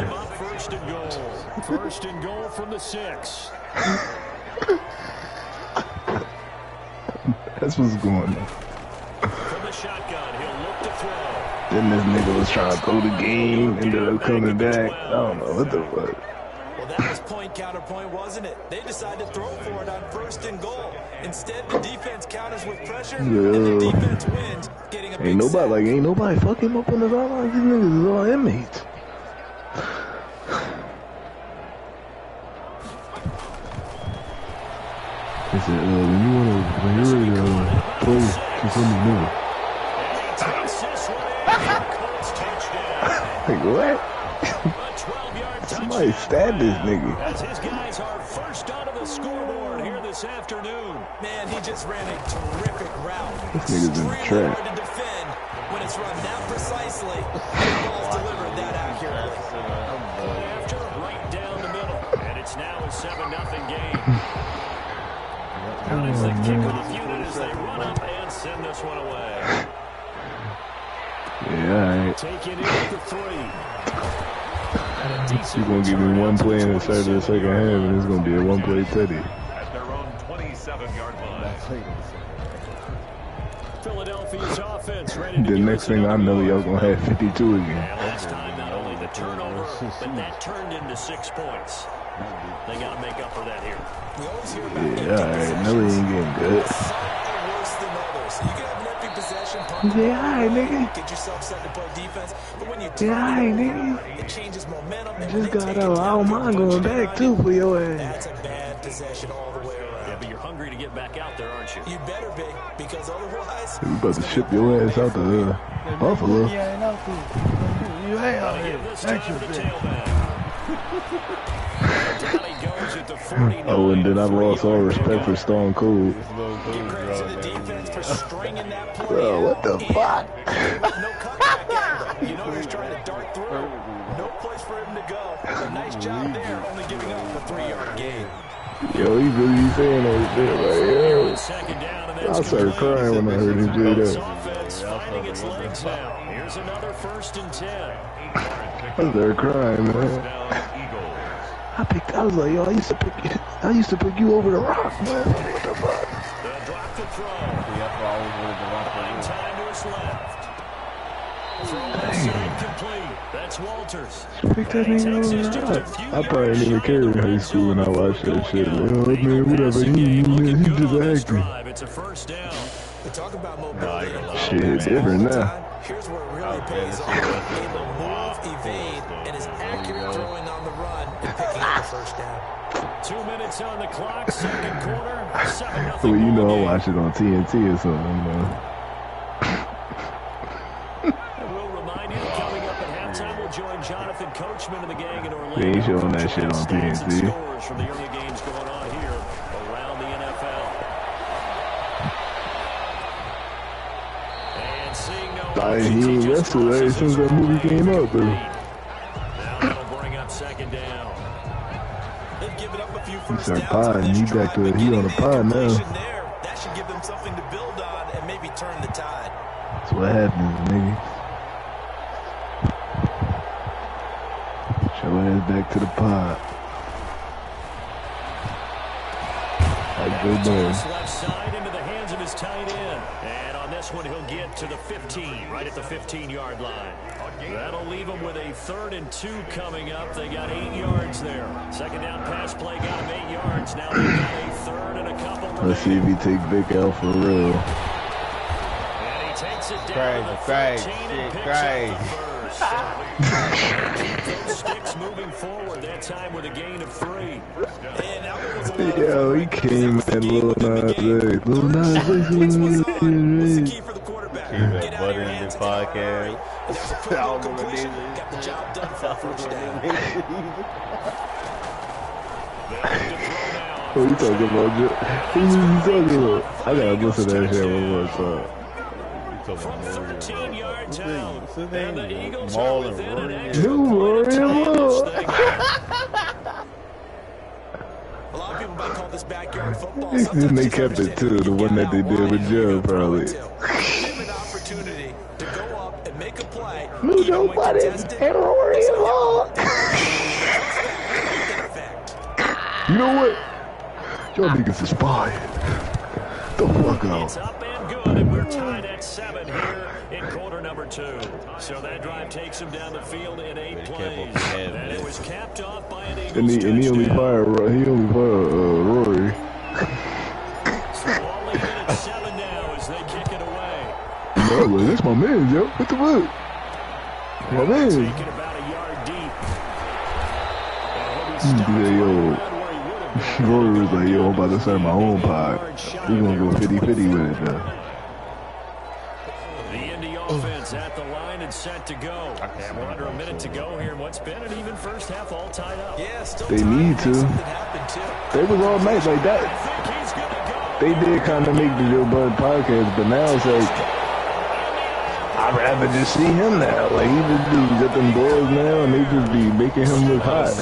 First and goal from the 6. That's what's going on. From the shotgun, he'll look to throw. Then this nigga was trying to throw the game, ended up coming back. I don't know what the fuck. Well, that was point counterpoint, wasn't it? They decided to throw for it on first and goal. Instead, the defense counters with pressure, and the defense wins, getting a big ain't nobody fucking him up on the sidelines. These niggas is all inmates. He said, when you're ready to play, just let me know. Like, what? Somebody stabbed this nigga. As his guys are first onto the scoreboard here this afternoon. Man, he just ran a terrific route. This nigga's in the trap. Hard to defend when it's run that precisely. The ball's delivered that accurately. After, right down the middle. And it's now a 7-0 game. What is the kick of the unit as they run up and send this one away? Yeah, alright. Taking it at the 3. You're going to give me one play in the start of the second half, and it's going to be a one-play teddy. At their own 27-yard line. Philadelphia's offense ready to The next thing I know, y'all going to have 52 again. And last time, not only the turnover, but that turned into 6 points. They got to make up for that here. We always hear about Yeah, alright. Nelly ain't getting good. some are worse than others. You can have an empty possession, Yeah, alright, nigga. get yourself set to play defense, but when you Yeah, alright, nigga. it changes momentum. And Just they got take out. it I down don't to mind a going punch back, too, for your ass. That's a bad possession all the way around. Yeah, but you're hungry to get back out there, aren't you? You better be, because otherwise... You about to ship your ass out to Buffalo. Gotta give this time to the tailback. Down he goes at the 49. Oh, and then I lost all respect for Stone Cold. Give credit to the defense for stringing that play. Bro, what the fuck? No cutback angle. You know he's trying to dart through. No place for him to go. A nice job there, only giving up a 3-yard gain. Yo, he really be saying that shit like, yo. Second down, and I that's started crying when I heard him do This that. offense finding its legs now. Here's another 1st and 10. I started crying, man. I was like, yo, I used to pick you over the rock, man. What the fuck? They'll drop the throw. Nine time to his left. Throw inside complete. That's Walters. Pick that nigga over the rock. I probably didn't even care in high school when I watched that shit. You know, man, whatever. He just acting. It's a first down. Talk about mobility. Shit, different now. Here's where it really pays off. Able to move, evade, and is accurate throwing on the run and picking up the first down. 2 minutes on the clock, second quarter, 7-0. Well, you know I watch it on TNT or something, you know. And we'll remind you that coming up at halftime, we'll join Jonathan Coachman and the gang in Orlando. They ain't showing that shit on TNT. Scores from the early games going on here around the NFL. And seeing no He ain't wrestled ever since that movie came out, though. Now that'll bring up second down. They've given up a few He first started downs on potting. this He drive, back to but he on getting the the pod now. incompletion there, that should give them something to build on and maybe turn the tide. That's what happens, nigga. Show ass back to the pod. Like good boy. Left side into the hands of his tight end. And on this one, he'll get to the 15, right at the 15-yard line. That'll leave him with a 3rd and 2 coming up. They got 8 yards there. Second down pass play got him 8 yards. Now they've got a 3rd and a couple. Let's see if he take Vick out for real. And he takes it down to the 13 and picks up the first. Sticks moving forward, that time with a gain of 3. Yo, he came at Lil Nas X. Lil Nas X. What's the key for the quarterback? Get out of your hands and podcast. Got the job done for a first down. What you talking about, Joe? What you talking about? I gotta listen to that shit one more time. From 13 yards out, and the Eagles are Maul and within an Rory. extra New RML. A lot of people might call this backyard football. And they kept it too, the one that they did with Joe, probably. Give an opportunity to go up and make a play. Move your butt and Rory along. You know what? Y'all niggas is fired. The fuck out. It's up and good, and we're tied at 7 here in quarter number 2. So that drive takes him down the field in 8 plays. And it was capped off by an Eagles And he only fired Rory. So all leaving at 7 now as they kick it away. No, well, that's my man, yo. What the fuck? My man. Taking about a yard deep. Yeah, yo. Rory was like, yo, I'm about to start my own pod. We gonna go 50-50 with it, though. The Indy offense at the line and set to go. And we're under a minute to go here in what's been an even first half, all tied up. Yeah, still They need to. They was all night like that. They did kind of make the Joe Budden podcast, but now it's like, I'd rather just see him now. Like, he just be got them boys now, and they just be making him look hot.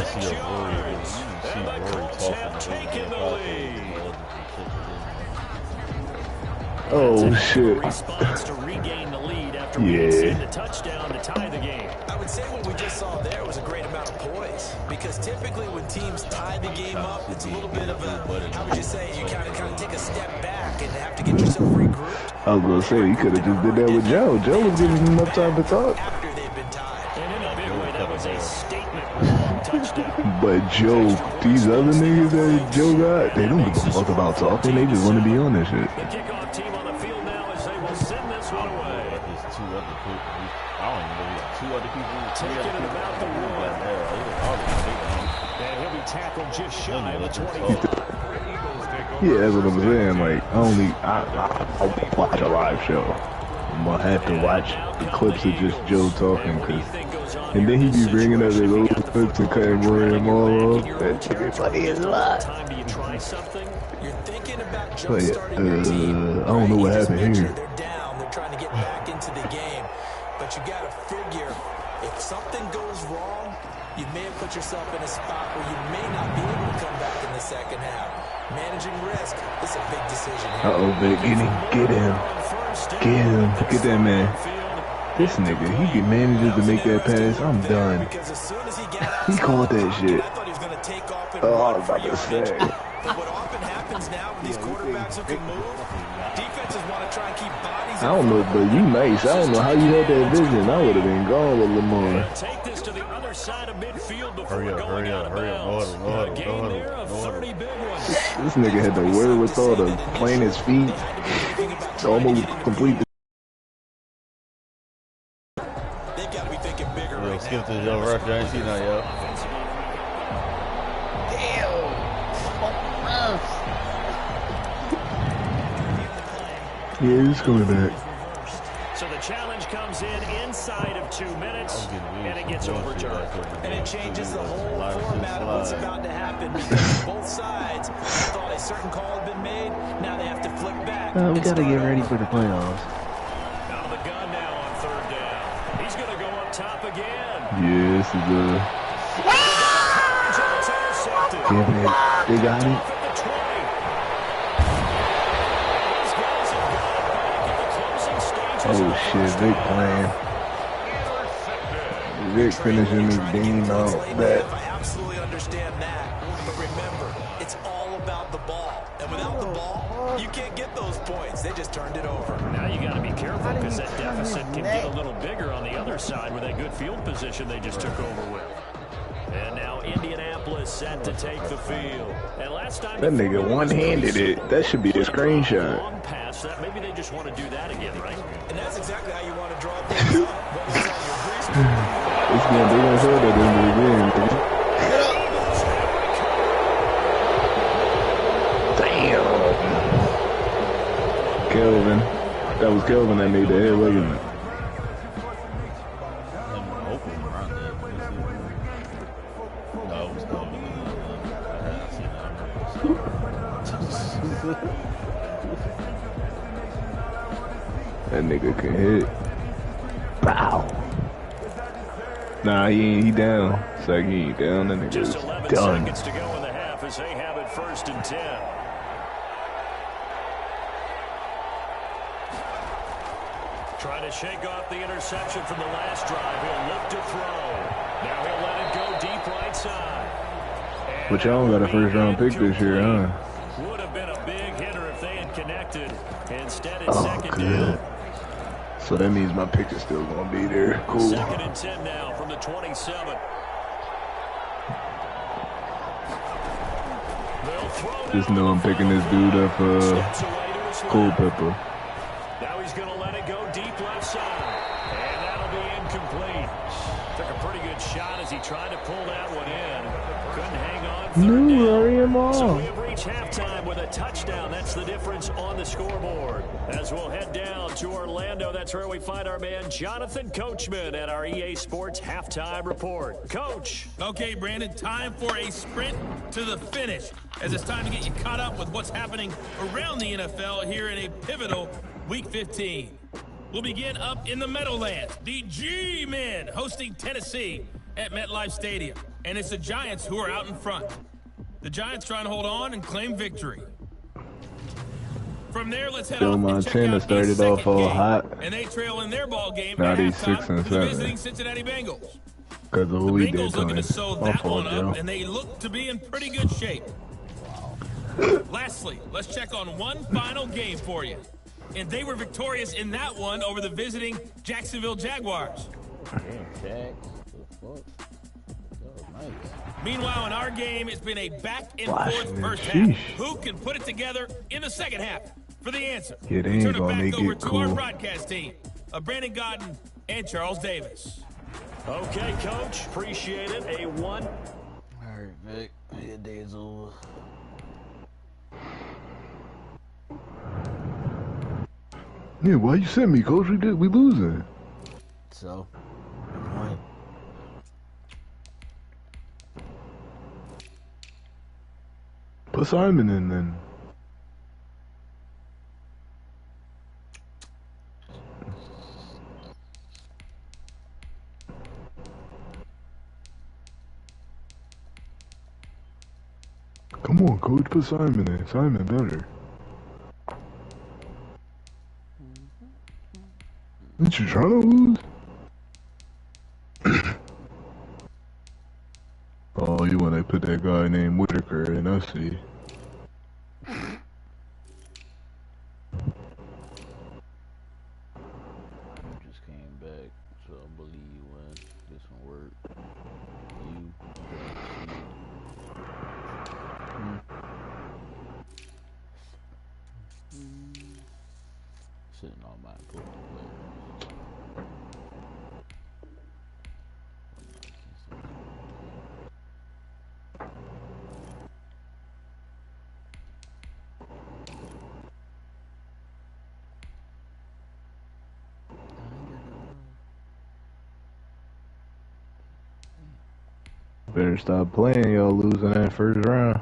Oh shit! Response to regain the lead after we conceded the touchdown to tie the game. I would say what we just saw there was a great amount of poise, because typically when teams tie the game up, it's a little bit of a, how would you say, you kind of take a step back and have to get yourself regrouped. I was gonna say he could have just did that with Joe. Joe was giving him enough time to talk. After they've been tied. And in a big way, that was a statement long touchdown. But Joe, these other niggas that Joe got, they don't give a fuck about talking. They just want to be on this shit. The kickoff team on the field now as they will send this one away. There's 2 other people. I don't even know. 2 other people. Taking it about the 1. And he'll be tackled just shy of the 25. Yeah, that's what I'm saying. Like, I watch a live show. I'm gonna have to watch the clips of just Joe talking, and then he be bringing up his old clips and cutting Rory and all off. That shit be funny as fuck. Time do you try something? You're thinking about But I don't know what happened here. They're down. They're trying to get back into the game. But you got to figure, if something goes wrong, you may have put yourself in a spot where you may not be able to come back in the second half. Managing risk is a big decision here. Uh-oh, Vick, get him. Get that man. This nigga, he get managers to make that pass. I'm done. He called that shit. Oh, I was about to say. But what often happens now with these quarterbacks who can move, defenses want to try and keep bodies. I don't know, but you nice. I don't know how you had that vision. I would have been gone with Lamar. Take this to the other side of midfield before going out of bounds. A gain there of 30 big ones. This nigga had the wherewithal to plant his feet almost complete. They've got to be thinking bigger right now. Skip to Joe Rush. I ain't seen that, yo. Yeah, he's coming back. So the challenge comes in inside of 2 minutes, and it gets overturned. And it changes the whole format of what's about to happen because both sides thought a certain call had been made. Now they have to flick back. We got to get ready for the playoffs. Out of the gun now on 3rd down. He's going to go up top again. Yeah, this is good. Give it. They got it. Oh shit, Vick playing. Vick finishing his game out that. I absolutely understand that. But remember, it's all about the ball. And without the ball, you can't get those points. They just turned it over. Now you got to be careful because that deficit can get a little bigger on the other side with that good field position they just took over with. And now Indianapolis set to take the field. And last time that nigga one-handed it. That should be a screenshot. Long pass. That maybe they just want to do that again, right? And that's exactly how you want to draw things up. They're gonna show that in the game. Damn. Kelvin. That was Kelvin that made the head, wasn't it? That nigga can hit. Bow. Nah, he down. It's like he ain't down. That nigga Just is 11 done. seconds to go in the half as they have it 1st and 10. Trying to shake off the interception from the last drive. He'll look to throw. Now he'll let it go deep right side. But y'all got a first-round pick this year, huh? Would have been a big hitter if they had connected. Instead, it's Oh, second good. down. So that means my pick is still gonna be there. Cool. 2nd and 10 now from the 27. Just know I'm picking this dude up, Culpepper. Now he's going to let it go deep left side. And that'll be incomplete. Took a pretty good shot as he tried to pull that one in. Couldn't hang on. RML. So we have reached halftime with a touchdown. That's the difference on the scoreboard. As we'll head down to Orlando, that's where we find our man Jonathan Coachman at our EA Sports Halftime Report. Coach. Okay, Brandon, time for a sprint to the finish, as it's time to get you caught up with what's happening around the NFL here in a pivotal Week 15. We'll begin up in the Meadowlands. The G-Men hosting Tennessee at MetLife Stadium. And it's the Giants who are out in front. The Giants trying to hold on and claim victory. From there, let's head off and check Montana out started off all hot. And they trail in their ball game Now at he's halftime 6 and to the 7. visiting Cincinnati Bengals. Because of The who he did Bengals to looking him. to sew My that fault, one Joe. up, and they look to be in pretty good shape. Lastly, let's check on one final game for you. And they were victorious in that one over the visiting Jacksonville Jaguars. Meanwhile, in our game, it's been a back-and-forth first half. Who can put it together in the second half? For the answer, Yeah, they we ain't turn it gonna back make over it to our cool. broadcast team of Brandon Godden and Charles Davis. Okay, Coach. Appreciate it. A one. All right, Vic. Your day is over. Yeah, why you sent me, Coach? We losing. So, what? Put Simon in then. Come on, Coach. Put Simon in. Simon better. Ain't you trying to lose? Oh, you want to put that guy named Whitaker in, I see. Just came back, so I believe when this one worked. Sitting on my important players. Better stop playing, y'all losing that first round.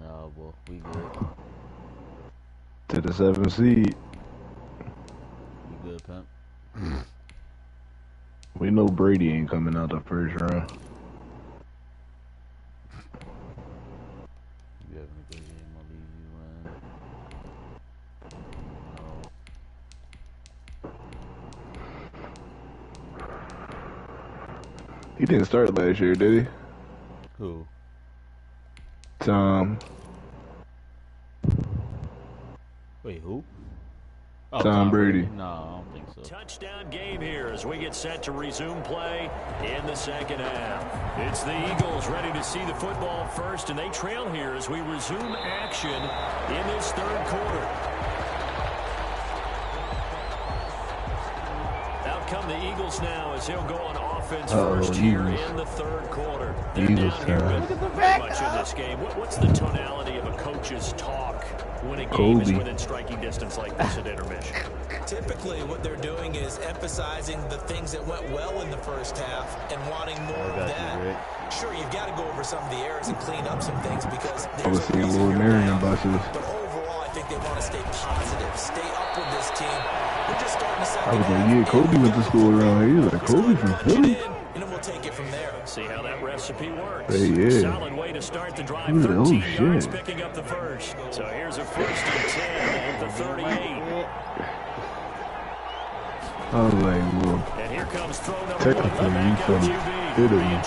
No, well, we good. To the 7th seed. We good, pimp. We know Brady ain't coming out the first round. You having a good game, I'll leave you in. He didn't start last year, did he? Who? Tom. Wait, who? Oh, Tom Brady. No, I don't think so. Touchdown game here as we get set to resume play in the second half. It's the Eagles ready to see the football first, and they trail here as we resume action in this third quarter. Out come the Eagles now as he'll go on offense first here in the third quarter. They're down here very much in this game. What's the tonality of a coach's talk when a game is within striking distance like this at intermission? Typically, what they're doing is emphasizing the things that went well in the first half and wanting more of that. Sure, you've got to go over some of the errors and clean up some things because there's a reason you're down. But overall, I think they want to stay positive, stay up with this team. We're just starting the second half. I was like, yeah, Kobe went to school around here. He was like, Kobe from Philly? And then we'll take it from there. See how that recipe works. Hey, yeah. Solid way to start the drive. 13 yards picking up the first. So here's a 1st and 10 at the 38. I was like, well, and here comes throw number technically you from Italy. Now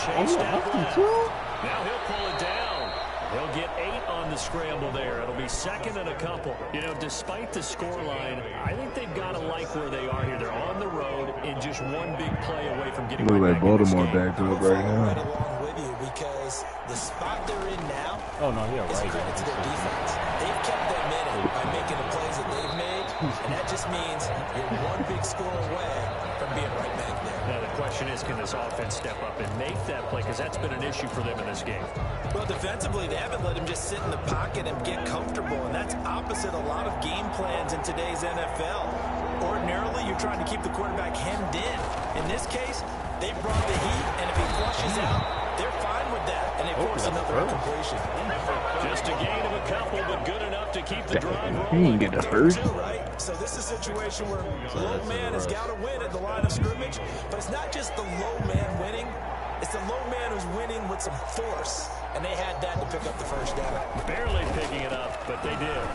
he'll pull it down. He'll get 8 on the scramble there. It'll be second and a couple. You know, despite the scoreline, I think they've got to like where they are here. They're on the road in just one big play away from getting look right like back Baltimore in this game. backed up right now. Right along with you because the spot they're in now is a credit to their defense. They've kept them in it by making the plays that they've made, and that just means you're one big score away from being right back there. Now the question is, can this offense step up and make that play? Because that's been an issue for them in this game. Well, defensively, they haven't let him just sit in the pocket and get comfortable, and that's opposite a lot of game plans in today's NFL. Ordinarily, you're trying to keep the quarterback hemmed in. In this case, they brought the heat, and if he flushes out, they're fine with that, and they force another incompletion. Just a gain of a couple, but good enough to keep the drive rolling. He didn't get the first. Right? So this is a situation where low man has got to win at the line of scrimmage, but it's not just the low man winning. It's the low man who's winning with some force, and they had that to pick up the first down. Barely picking it up, but they did.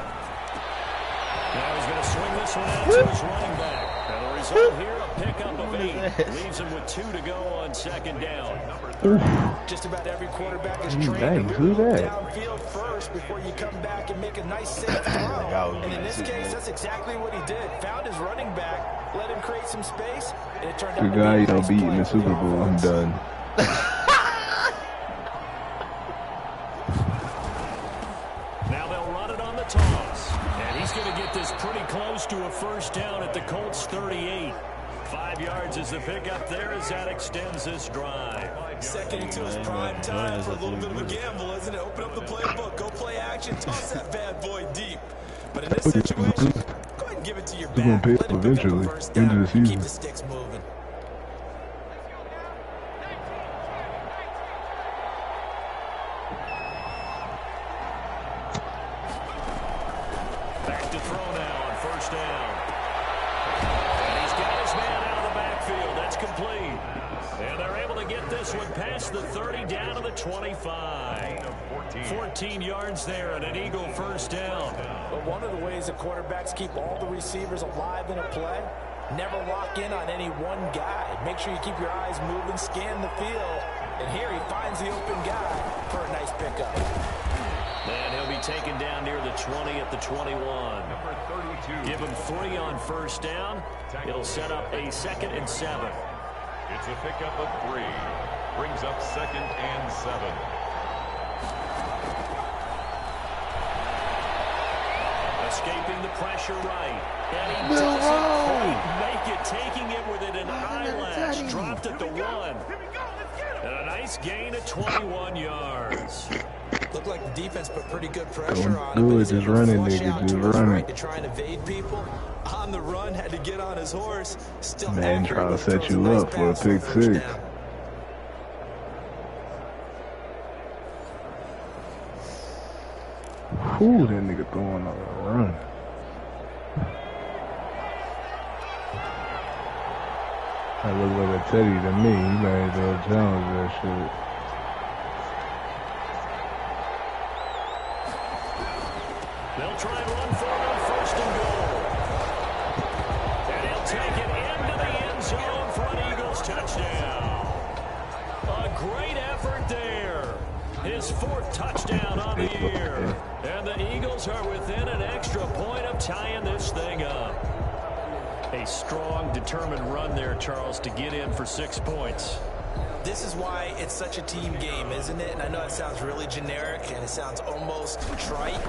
Now he's going to swing this one out to his running back. And the result here, a pickup of 8. Leaves him with 2 to go on second down. Just about every quarterback is trained to move downfield first before you come back and make a nice safe throw. And in this case, that's exactly what he did. Found his running back, let him create some space, and it turned out to be a guy you nice don't beat in play the for Super Bowl. I'm done. Now they'll run it on the toss. And he's going to get this pretty close to a first down at the Colts 38. 5 yards is the pickup there as that extends this drive. Second into his prime time for a little bit of a gamble, isn't it? Open up the playbook, go play action, toss that bad boy deep. But in this situation, go ahead and give it to your back. They're Let going him to pay pick up eventually, the first into down, the season. keep the sticks moving. Back to throw now on first down. And he's got his man out of the backfield. That's complete. And they're able to get this one past the 30 down to the 25. 14 yards there and an Eagle first down. But one of the ways the quarterbacks keep all the receivers alive in a play, never lock in on any one guy. Make sure you keep your eyes moving, scan the field. And here he finds the open guy for a nice pickup. And he'll be taken down near the 20 at the 21. Number 32. Give him 3 on first down. It'll set up a 2nd and 7. It's a pickup of 3. Brings up 2nd and 7. Escaping the pressure right. And he doesn't quite make it, taking it within an eyelash. Dropped at the 1. And a nice gain of 21 yards. Looked like the defense put pretty good pressure on him. Don't do it, just running, nigga, just running. To try and evade people. On the run, had to get on his horse. Still man trying to set you up for a pick 6. Whew, that nigga throwing on a run. That look like a teddy to me. He might as well challenge that shit. They'll try and run for it on 1st and goal. And he'll take it into the end zone for an Eagles touchdown. A great effort there. His 4th touchdown on the year. And the Eagles are within an extra point of tying this thing up. A strong, determined run there, Charles, to get in for 6 points. This is why it's such a team game, isn't it? And I know it sounds really generic and it sounds almost trite,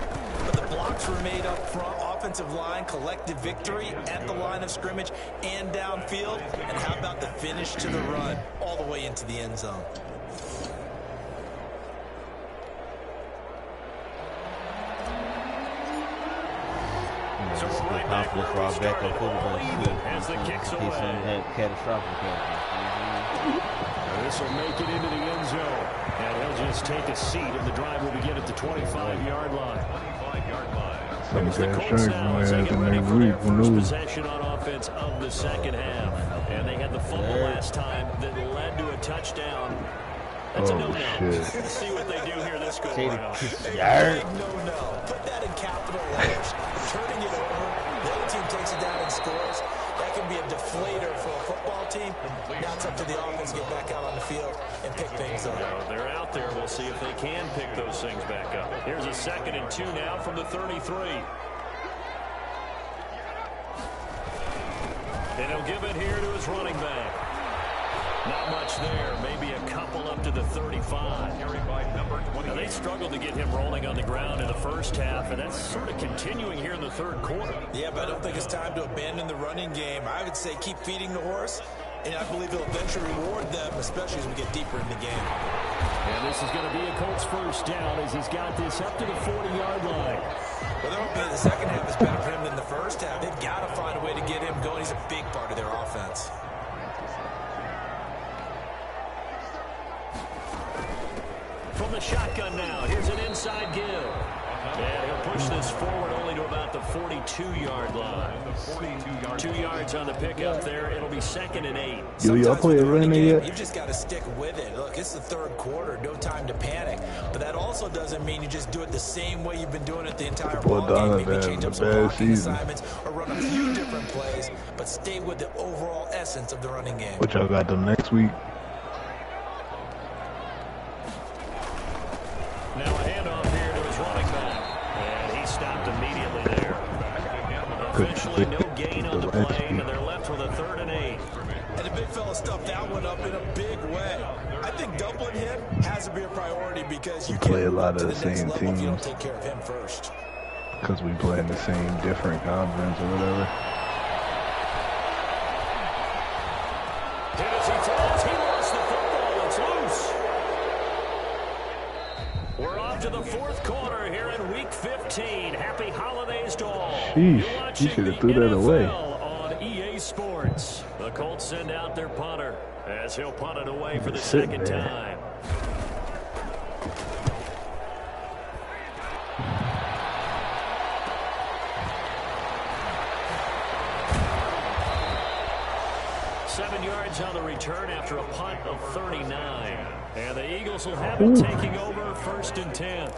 but the blocks were made up front, offensive line, collective victory at the line of scrimmage and downfield. And how about the finish to the run all the way into the end zone? So we're right back where we started, as the kick's away. This will make it into the end zone. And he'll just take a seat, and the drive will begin at the 25-yard line. 25-yard line. Here's the Colts now as they get ready for their first possession on offense of the second half. And they had the fumble last time that led to a touchdown. That's a no-no. Let's see what they do here this go around. Big no-no. Put that in capital letters. Turning it over. The other team takes it down and scores. That can be a deflator for a football team. Now it's up to the offense to get back out on the field and pick things up. They're out there. We'll see if they can pick those things back up. Here's a 2nd and 2 now from the 33. And he'll give it here to his running back. Not much there. Maybe a couple up to the 35. Now, they struggled to get him rolling on the ground in the first half, and that's sort of continuing here in the 3rd quarter. Yeah, but I don't think it's time to abandon the running game. I would say keep feeding the horse, and I believe it'll eventually reward them, especially as we get deeper in the game. And this is going to be a Colts 1st down as he's got this up to the 40-yard line. Well, they're hoping the second half is better for him than the first half. They've got to find a way to get him going. He's a big part of their offense. From the shotgun now, here's an inside give. And he'll push this forward only to about the 42-yard line. 2 yards on the pickup there. It'll be 2nd and 8. Do y'all play a running yet? You've just got to stick with it. Look, it's the 3rd quarter. No time to panic. But that also doesn't mean you just do it the same way you've been doing it the entire ball game. Maybe change up some blocking assignments or run a few different plays, but stay with the overall essence of the running game. What y'all got them next week? Now a handoff here to his running back. And he stopped immediately there. Officially no gain on the play, and they're left with a 3rd and 8. And the big fella stuffed that one up in a big way. I think doubling him has to be a priority because you play a lot of the same teams. If you don't take care of him first. Because we play in the same different conference or whatever. And as he throws, he lost the football. It's loose. We're off to the 4th quarter here in Week 15. Happy holidays to all. Sheesh, he should have threw that away. On EA Sports. The Colts send out their punter as he'll punt it away for the 2nd time. On the return after a punt of 39. And the Eagles will have it taking over 1st and 10.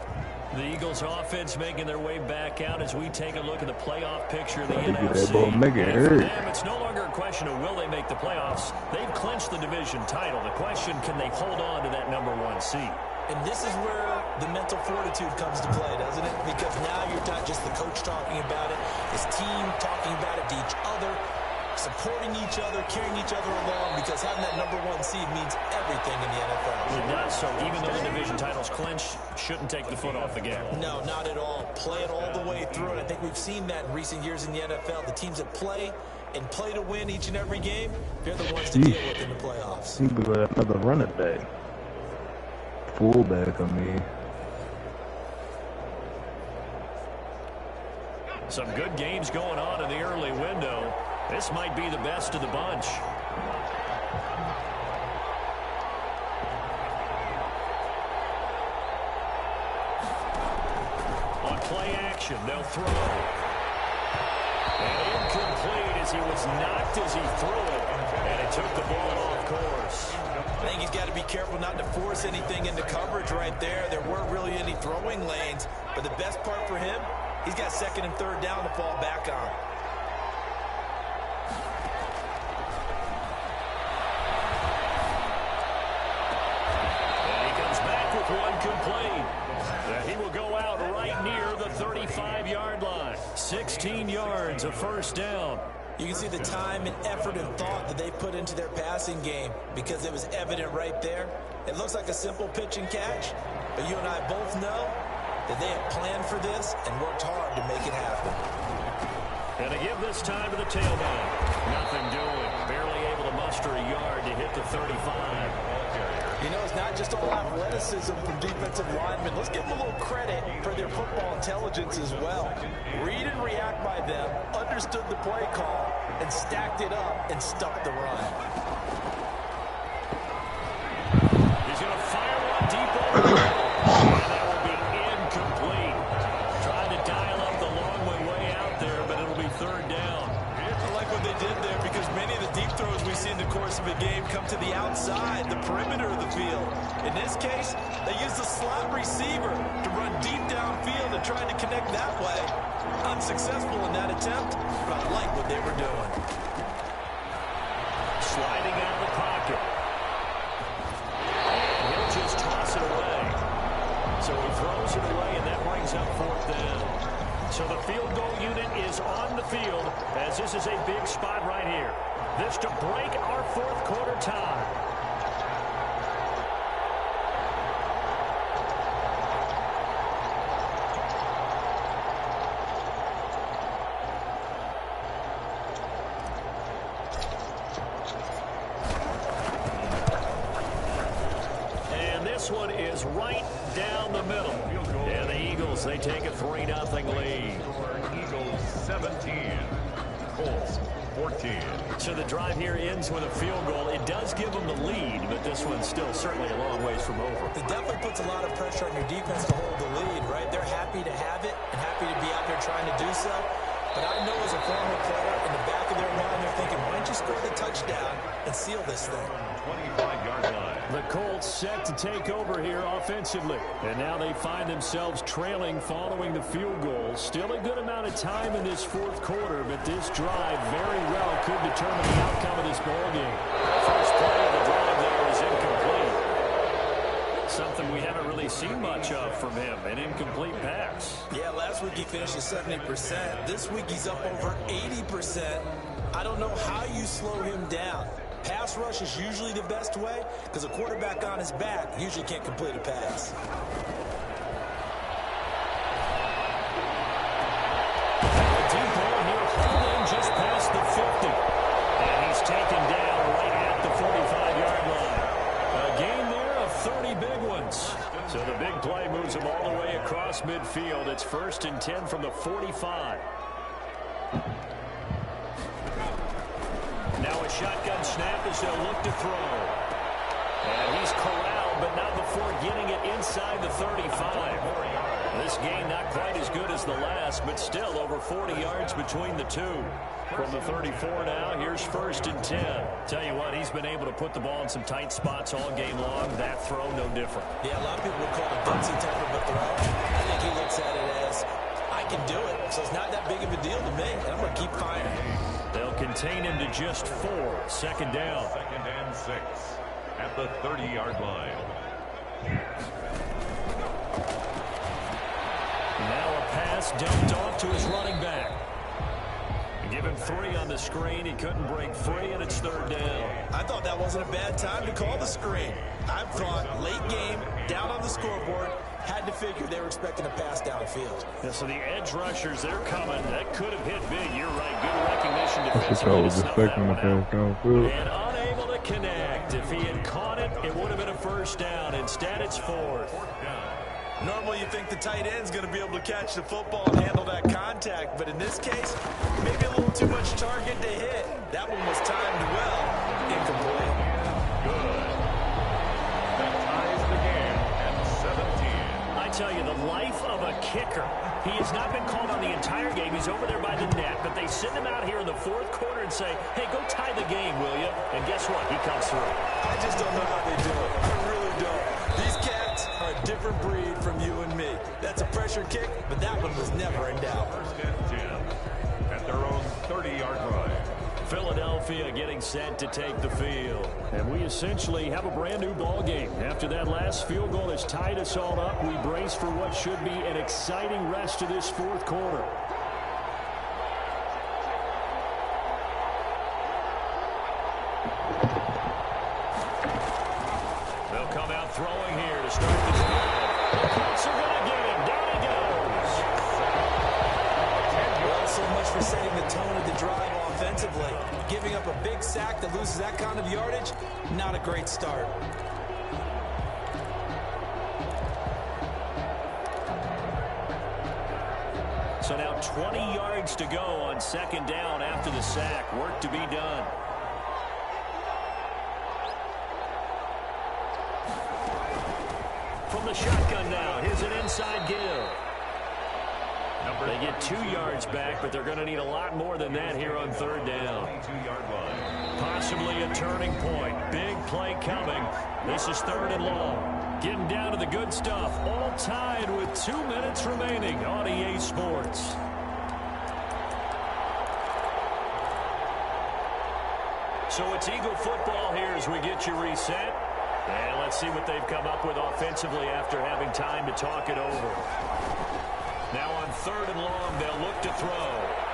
The Eagles offense making their way back out as we take a look at the playoff picture of the NFC. Make it and for hurt. them, it's no longer a question of will they make the playoffs. They've clinched the division title. The question, can they hold on to that #1 seed? And this is where the mental fortitude comes to play, doesn't it? Because now you're not just the coach talking about it, his team talking about it to each other. supporting each other, carrying each other along, because having that #1 seed means everything in the NFL. It does, so even though the division titles clinch, shouldn't take the foot off the gas. No, not at all. Play it all the way through, and I think we've seen that in recent years in the NFL. The teams that play and play to win each and every game, they're the ones to deal with in the playoffs. He be like another running back. Fullback, I mean. Some good games going on in the early window. This might be the best of the bunch. On play action, they'll throw. And incomplete as he was knocked as he threw it. And it took the ball off course. I think he's got to be careful not to force anything into coverage right there. There weren't really any throwing lanes. But the best part for him, he's got 2nd and 3rd down to fall back on. And he comes back with one complete. He will go out right near the 35-yard line. 16 yards, a first down. You can see the time and effort and thought that they put into their passing game because it was evident right there. It looks like a simple pitch and catch, but you and I both know that they have planned for this and worked hard to make it happen. And to give this time to the tailback. Nothing doing. Barely able to muster a yard to hit the 35. You know, it's not just all athleticism from defensive linemen. Let's give them a little credit for their football intelligence as well. Read and react by them, understood the play call, and stacked it up and stuck the run. He's going to fire one deep over the middle. And that will be incomplete. Trying to dial up the long way out there, but it'll be 3rd down. I like what they did there because many of the deep throws we see in the course of a game come to the outside, the perimeter of the field. In this case, they used the slot receiver to run deep downfield and tried to connect that way. Unsuccessful in that attempt, but I like what they were doing. Sliding out of the pocket. And he'll just toss it away. So he throws it away, and that brings up 4th down. So the field goal unit is on the field as this is a big spot right here. This to break our 4th quarter tie. And this one is right down the middle. And the Eagles, they take a 3-0 lead. Eagles 17, Colts 14. So the drive here ends with a field goal. It does give them the lead, but this one's still certainly a long ways from over. It definitely puts a lot of pressure on your defense to hold the lead, right? They're happy to have it and happy to be out there trying to do so. But I know as a former player, in the back of their mind, they're thinking, why don't you score the touchdown and seal this thing? 25-yard line. The Colts set to take over here offensively. And now they find themselves trailing following the field goal. Still a good amount of time in this 4th quarter, but this drive very well could determine the outcome of this ballgame. First play of the drive there is incomplete. Something we haven't really seen much of from him, an incomplete pass. Yeah, last week he finished at 70%. This week he's up over 80%. I don't know how you slow him down. Pass rush is usually the best way because a quarterback on his back usually can't complete a pass. Deep ball here, hauled in just past the 50. And he's taken down right at the 45-yard line. A gain there of 30 big ones. So the big play moves him all the way across midfield. It's 1st and 10 from the 45. Now a shotgun snap as they'll look to throw. And he's corralled, but not before getting it inside the 35. This game not quite as good as the last, but still over 40 yards between the two. From the 34 now, here's 1st and 10. Tell you what, he's been able to put the ball in some tight spots all game long. That throw, no different. Yeah, a lot of people would call it a Dempsey type of a throw. I think he looks at it as, I can do it, so it's not that big of a deal to me, and I'm going to keep firing. They'll contain him to just 4. 2nd down. 2nd and 6 at the 30-yard line. Now a pass dumped off to his running back. Gave him 3 on the screen. He couldn't break free, and it's 3rd down. I thought that wasn't a bad time to call the screen. I thought late game, down on the scoreboard, had to figure they were expecting a pass downfield. Yeah, so the edge rushers, they're coming. That could have hit big. You're right. Good recognition defensively. I was expecting the pass downfield. And unable to connect. If he had caught it, it would have been a 1st down. Instead, it's 4th. Normally, you think the tight end's going to be able to catch the football and handle that contact, but in this case, maybe a little too much target to hit. That one was timed well. Incomplete. Good. That ties the game at 17. I tell you, the life of a kicker. He has not been called on the entire game. He's over there by the net, but they send him out here in the 4th quarter and say, hey, go tie the game, will you? And guess what? He comes through. I just don't know how they do it. I really don't. These cats are a different breed from you and me. That's a pressure kick, but that one was never in doubt. 1st and 10 at their own 30-yard line. Philadelphia getting set to take the field. And we essentially have a brand new ball game. After that last field goal has tied us all up, we brace for what should be an exciting rest of this 4th quarter. They'll come out throwing here to start the drive. The Colts are going to get him. Down he goes. Well, so much for setting the tone of the drive offensively. Giving up a big sack that loses that kind of yardage, not a great start. So now 20 yards to go on 2nd down after the sack. Work to be done. From the shotgun now, here's an inside give. They get 2 yards back, but they're going to need a lot more than that here on 3rd down. 22-yard line. Possibly a turning point. Big play coming. This is 3rd and long. Getting down to the good stuff. All tied with 2 minutes remaining on EA Sports. So it's Eagle football here as we get you reset. And let's see what they've come up with offensively after having time to talk it over. Now on 3rd and long, they'll look to throw.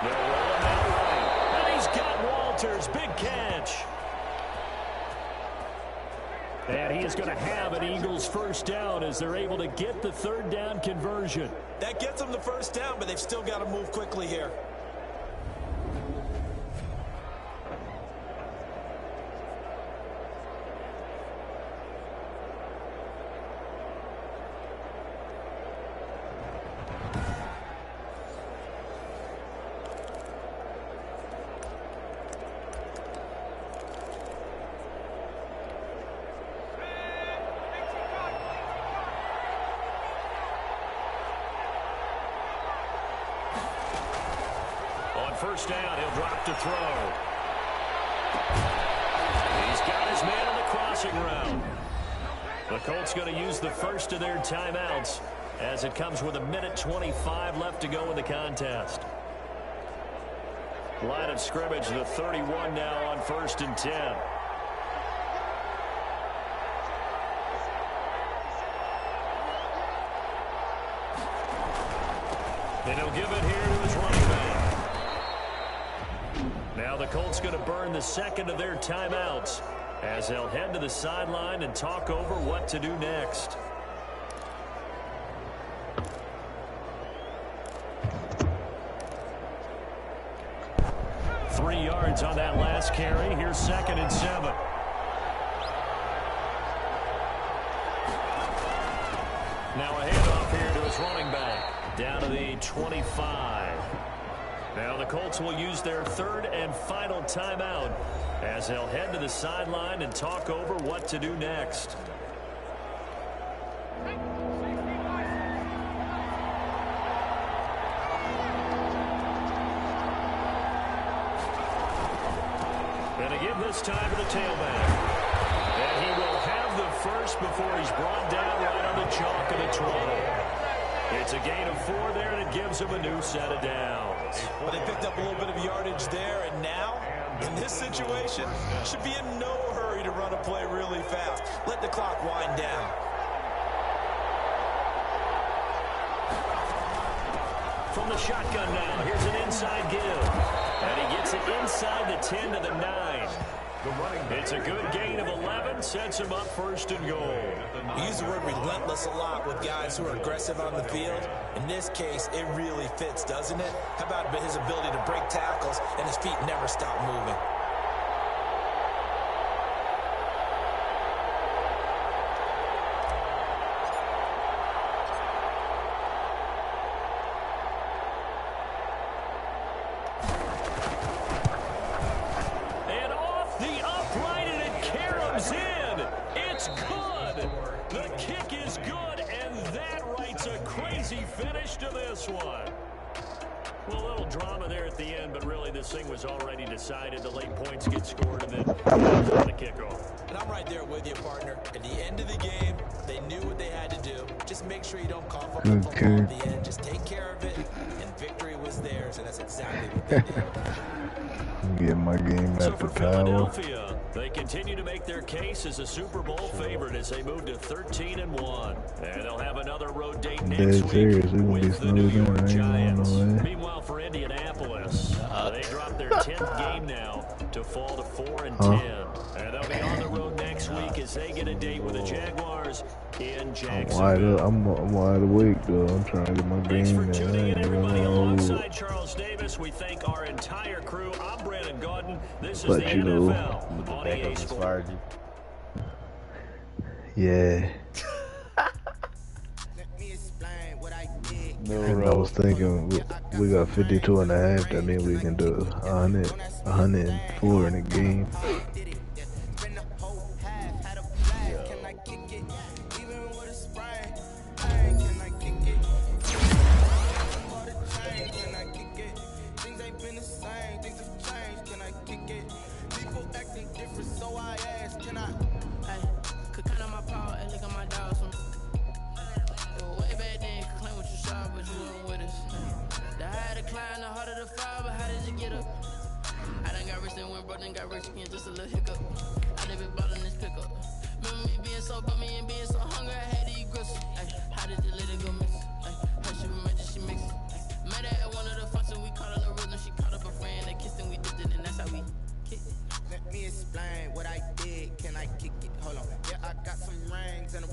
They'll roll him out right. And he's got Walters. Big catch. And he is going to have an Eagles 1st down as they're able to get the 3rd down conversion. That gets them the 1st down, but they've still got to move quickly here. On 1st down, he'll drop to throw. He's got his man on the crossing route. The Colts going to use the 1st of their timeouts as it comes with 1:25 left to go in the contest. Line of scrimmage, the 31 now on 1st and 10. And he'll give it here to his running back. Now the Colts going to burn the 2nd of their timeouts as they'll head to the sideline and talk over what to do next. Three yards on that last carry. Here's 2nd and 7. Now a handoff here to his running back. Down to the 25. Now the Colts will use their 3rd and final timeout as they'll head to the sideline and talk over what to do next. And again this time to the tailback. And he will have the 1st before he's brought down right on the chalk of the 20. It's a gain of 4 there, and it gives him a new set of downs. Well, they picked up a little bit of yardage there, and now, in this situation, should be in no hurry to run a play really fast. Let the clock wind down. From the shotgun now, here's an inside give. And he gets it inside the 10 to the 9. It's a good gain of 11, sets him up first and goal. We use the word relentless a lot with guys who are aggressive on the field. In this case, it really fits, doesn't it? How about his ability to break tackles and his feet never stop moving? Finish to this one. Well, a little drama there at the end, but really this thing was already decided. The late points get scored and then the kickoff. And I'm right there with you, partner. At the end of the game, they knew what they had to do. Just make sure you don't cough up the ball at the end. Just take care of it, and victory was theirs, and that's exactly what they did. Get my game So at for the tower. Philadelphia, they continue to make their case as a Super Bowl favorite as they move to 13-1. And they'll have another road date next week with the New York Giants. Meanwhile, for Indianapolis, they dropped their 10th game now to fall to 4-10. And they'll be on the road next week as they get a date with the Jaguars in Jacksonville. I'm wide awake, though. I'm trying to get my Thanks game for tuning in, everybody. in. Alongside Charles Davis, we thank our entire crew. I'm Brandon Gaudin. This is the NFL on EA Sports. Yeah. I was thinking we got 52 and a half. That means we can do 104 in a game. Got rich again, just a little hiccup. I never bought on this pickup. Remember me being so bummy and being so hungry, I had to eat gristle. How did the lady go miss? How she remember she mixed it. Met her at one of the functions, we caught her the rhythm. She caught up a friend, they kissed and we dipped it, and that's how we kicked it. Let me explain what I did. Can I kick it? Hold on. Yeah, I got some rings and a